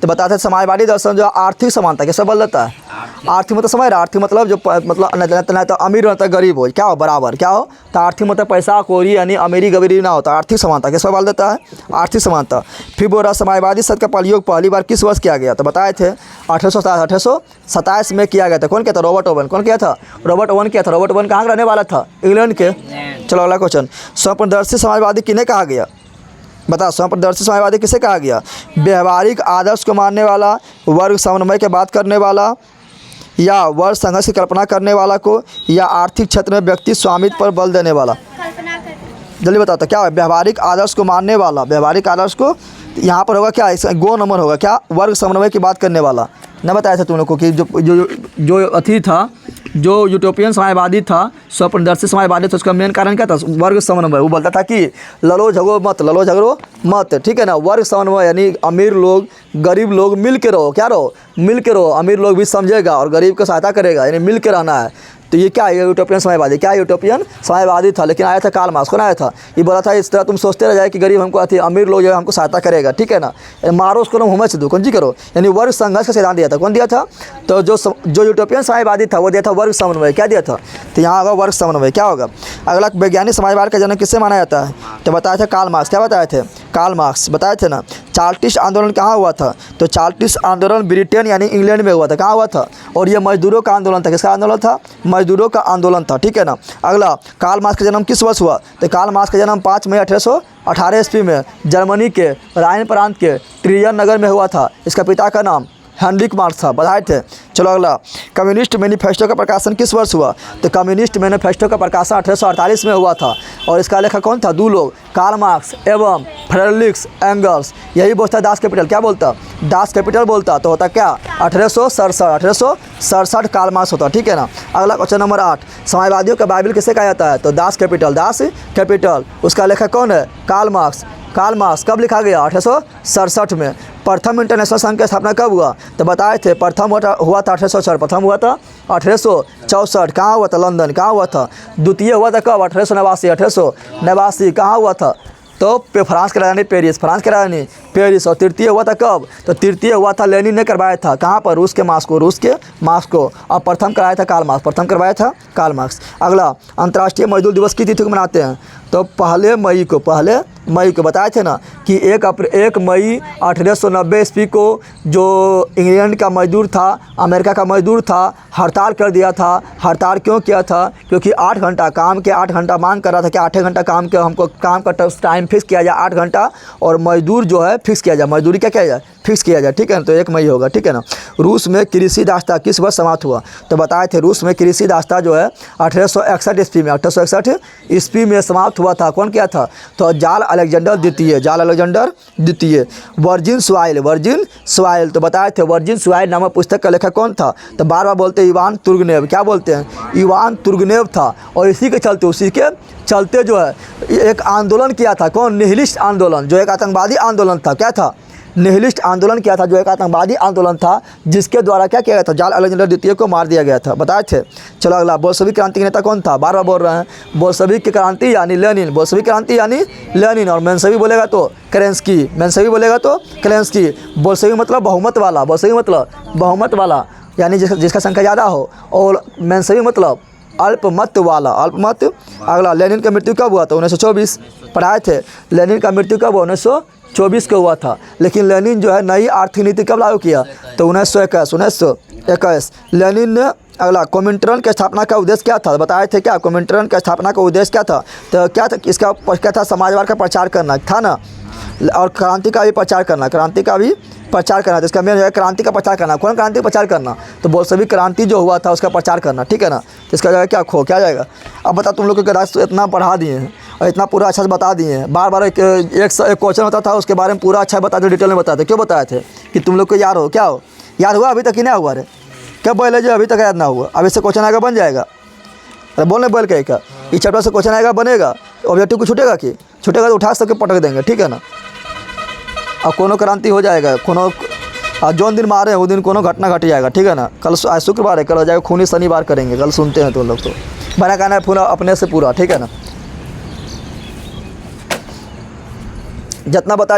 तो बताते हैं समाजवादी दर्शन जो आर्थिक समानता किस पर बल देता है, आर्थिक मतलब समझ रहा, आर्थिक मतलब जो मतलब न तो अमीर न तो गरीब हो, क्या हो, बराबर, क्या हो, तो आर्थिक मतलब पैसा कौड़ी यानी अमीरी गरीबी ना होता, आर्थिक समानता किस पर बल देता है, आर्थिक समानता। फिर बोल रहा समाजवादी शब्द का प्रयोग पहली बार किस वर्ष किया गया, तो बताए थे 1827 में किया गया था। कौन किया था, रॉबर्ट ओवन, कौन किया था, रॉबर्ट ओवन किया था। रॉबर्ट ओवन कहाँ का रहने वाला था, इंग्लैंड के। चलो अगला क्वेश्चन, स्वप्रदर्शी समाजवादी किन्हें कहा गया, बता, स्वप्रदर्शी समाजवादी किसे कहा गया, व्यवहारिक आदर्श को मानने वाला, वर्ग समन्वय के बात करने वाला, या वर्ग संघर्ष की कल्पना करने वाला को, या आर्थिक क्षेत्र में व्यक्ति स्वामित्व पर बल देने वाला। जल्दी बताता क्या है, व्यवहारिक आदर्श को मानने वाला, व्यवहारिक आदर्श को यहाँ पर होगा क्या, इसका गो नंबर होगा क्या, वर्ग समन्वय की बात करने वाला। न बताया था तुम लोग को कि जो अथी था, जो यूटोपियन समाजवादी था, स्वप्रदर्शी समाजवादी था, उसका मेन कारण क्या था, वर्ग समन्वय। वो बोलता था कि लड़ो झगड़ो मत, ठीक है ना। वर्ग समन्वय यानी अमीर लोग गरीब लोग मिल के रहो, क्या रहो, मिल के रहो, अमीर लोग भी समझेगा और गरीब को सहायता करेगा, यानी मिल के रहना है। तो ये क्या है, यूटोपियन समाजवादी, क्या यूटोपियन समाजवादी था। लेकिन आया था कार्ल मार्क्स, कौन आया था, ये बोला था इस तरह तुम सोचते रह जाए कि गरीब हमको आती, अमीर लोग जो है हमको सहायता करेगा, ठीक है ना, मारो उसको तुम हुमच दो, कौन जी करो, यानी वर्ग संघर्ष का सिद्धांत दिया था। कौन दिया था, तो जो यूटोपियन समाजवादी था वो दिया था वर्ग समन्वय, क्या दिया था, तो यहाँ होगा वर्ग समन्वय। क्या होगा अगला, वैज्ञानिक समाजवाद का जन्म किससे माना जाता है, तो बताए थे कार्ल मार्क्स, क्या बताए थे, कार्ल मार्क्स बताए थे ना। चार्टिस्ट आंदोलन कहाँ हुआ था, तो चार्टिस्ट आंदोलन ब्रिटेन यानी इंग्लैंड में हुआ था। कहाँ हुआ था, और ये मजदूरों का आंदोलन था, किसका आंदोलन था, मजदूरों का आंदोलन था, ठीक है ना। अगला, कार्ल मार्क्स का जन्म किस वर्ष हुआ, तो कार्ल मार्क्स का जन्म 5 मई 1818 ईस्वी में जर्मनी के राइन प्रांत के ट्रियन नगर में हुआ था। इसका पिता का नाम हेनरिक मार्क्स था, बताए थे। चलो अगला, कम्युनिस्ट मैनिफेस्टो का प्रकाशन किस वर्ष हुआ, तो कम्युनिस्ट मैनिफेस्टो का प्रकाशन 1848 में हुआ था। और इसका लेखक कौन था, दो लोग, कार्ल मार्क्स एवं फ्रेडरिक एंगल्स। यही बोलता दास कैपिटल, क्या बोलता, दास कैपिटल बोलता, तो होता क्या 1867 कार्ल मार्क्स होता, ठीक है ना। अगला क्वेश्चन नंबर 8, समाजवादियों का बाइबल किसे कहा जाता है, तो दास कैपिटल। उसका लेखक कौन है, कार्ल मार्क्स। कार्ल मार्क्स कब लिखा गया, 1867 में। प्रथम इंटरनेशनल संघ की स्थापना कब हुआ? तो बताए थे प्रथम हुआ था 1864, प्रथम हुआ था 1864। कहाँ हुआ था? लंदन। कहाँ हुआ था? द्वितीय हुआ था कब? 1889, 1889। कहाँ हुआ था? तो फ्रांस की राजधानी पेरिस, फ्रांस की राजधानी पेरिस। और तृतीय हुआ था कब? तो तृतीय हुआ था लेनिन ने करवाया था। कहाँ पर? रूस के मास्को, रूस के मास्को। और प्रथम कराया था कार्ल मार्क्स, प्रथम करवाया था कार्ल मार्क्स। अगला, अंतर्राष्ट्रीय मजदूर दिवस की तिथि को मनाते हैं? तो पहले मई को बताए थे ना कि 1 मई 1890 ईस्वी को जो इंग्लैंड का मजदूर था, अमेरिका का मजदूर था, हड़ताल कर दिया था। हड़ताल क्यों किया था? क्योंकि 8 घंटा काम के 8 घंटा मांग कर रहा था कि 8 घंटा काम के हमको काम का टाइम फिक्स किया जाए 8 घंटा, और मजदूर जो है फिक्स किया जाए, मजदूरी क्या किया जाए? फिक्स किया जाए। ठीक है ना? तो 1 मई होगा। ठीक है ना? रूस में कृषि दास्ता किस वर्ष समाप्त हुआ? तो बताए थे रूस में कृषि दास्ता जो है 1861 ईस्वी में, 1861 ईस्वी में समाप्त हुआ था। कौन किया था? तो जाल अलेक्जेंडर द्वितीय। वर्जिन स्वाइल, तो बताए थे वर्जिन स्वाइल नामक पुस्तक का लेखक कौन था? तो बार बार बोलते हैं इवान तुर्गनेव। क्या बोलते हैं? इवान तुर्गनेव था। और उसी के चलते जो है एक आंदोलन किया था। कौन? निहिलिस्ट आंदोलन, जो एक आतंकवादी आंदोलन था। क्या था? निहिलिस्ट आंदोलन किया था, जो एक आतंकवादी आंदोलन था, जिसके द्वारा क्या किया गया था? जाल अलेक्जेंडर द्वितीय को मार दिया गया था। बताए थे। चलो अगला, बोल्शेविक क्रांति के नेता कौन था? बार बार बोल रहे हैं बोल्शेविक क्रांति यानी लेनिन, बोल्शेविक क्रांति यानी लेनिन। और मेंशेविक बोलेगा तो केरेंस्की, बोल्शेविक मतलब बहुमत वाला, बोल्शेविक मतलब बहुमत वाला यानी जिसका संख्या ज़्यादा हो, और मेंशेविक मतलब अल्पमत वाला, अल्पमत। अगला, लेनिन का मृत्यु कब हुआ था? 1924। पढ़ाए थे लेनिन का मृत्यु कब? 1924 को हुआ था। लेकिन लेनिन जो है नई आर्थिक नीति कब लागू किया? तो 1921। लेनिन ने अगला, कोमिंटर्न की स्थापना का उद्देश्य क्या था? बताए थे क्या? कोमिंटर्न की स्थापना का उद्देश्य क्या था? तो क्या था? इसका क्या था? समाजवाद का प्रचार करना था ना, और क्रांति का भी प्रचार करना, तो इसका मेन है क्रांति का प्रचार करना। कौन क्रांति का प्रचार करना? तो बोल्शेविक क्रांति जो हुआ था उसका प्रचार करना। ठीक है ना? तो इसका जाएगा क्या जाएगा? अब बता, तुम लोग के इतना पढ़ा दिए हैं और इतना पूरा अच्छा से बता दिए हैं। बार बार एक क्वेश्चन होता था, उसके बारे में पूरा अच्छा बताते, डिटेल में बताते। क्यों बताए थे? कि तुम लोग को याद हो। क्या हो? याद हुआ अभी तक कि नहीं हुआ? रे क्या बोले जो अभी तक याद ना हुआ? अब इससे क्वेश्चन आएगा, बन जाएगा। अरे बोलने बोल के क्या इस चैप्टर से क्वेश्चन आएगा, बनेगा? ऑब्जेक्टिव को छूटेगा तो उठा सबके पटक देंगे। ठीक है ना? और कोनो क्रांति हो जाएगा, कोनो जौन दिन मारे वो दिन कोनो घटना घट जाएगा। ठीक है ना? कल आज शुक्रवार है, कल हो जाएगा खूनी शनिवार करेंगे। कल सुनते हैं तो लोग तो बना कहना है पूरा अपने से पूरा। ठीक है ना? जितना बता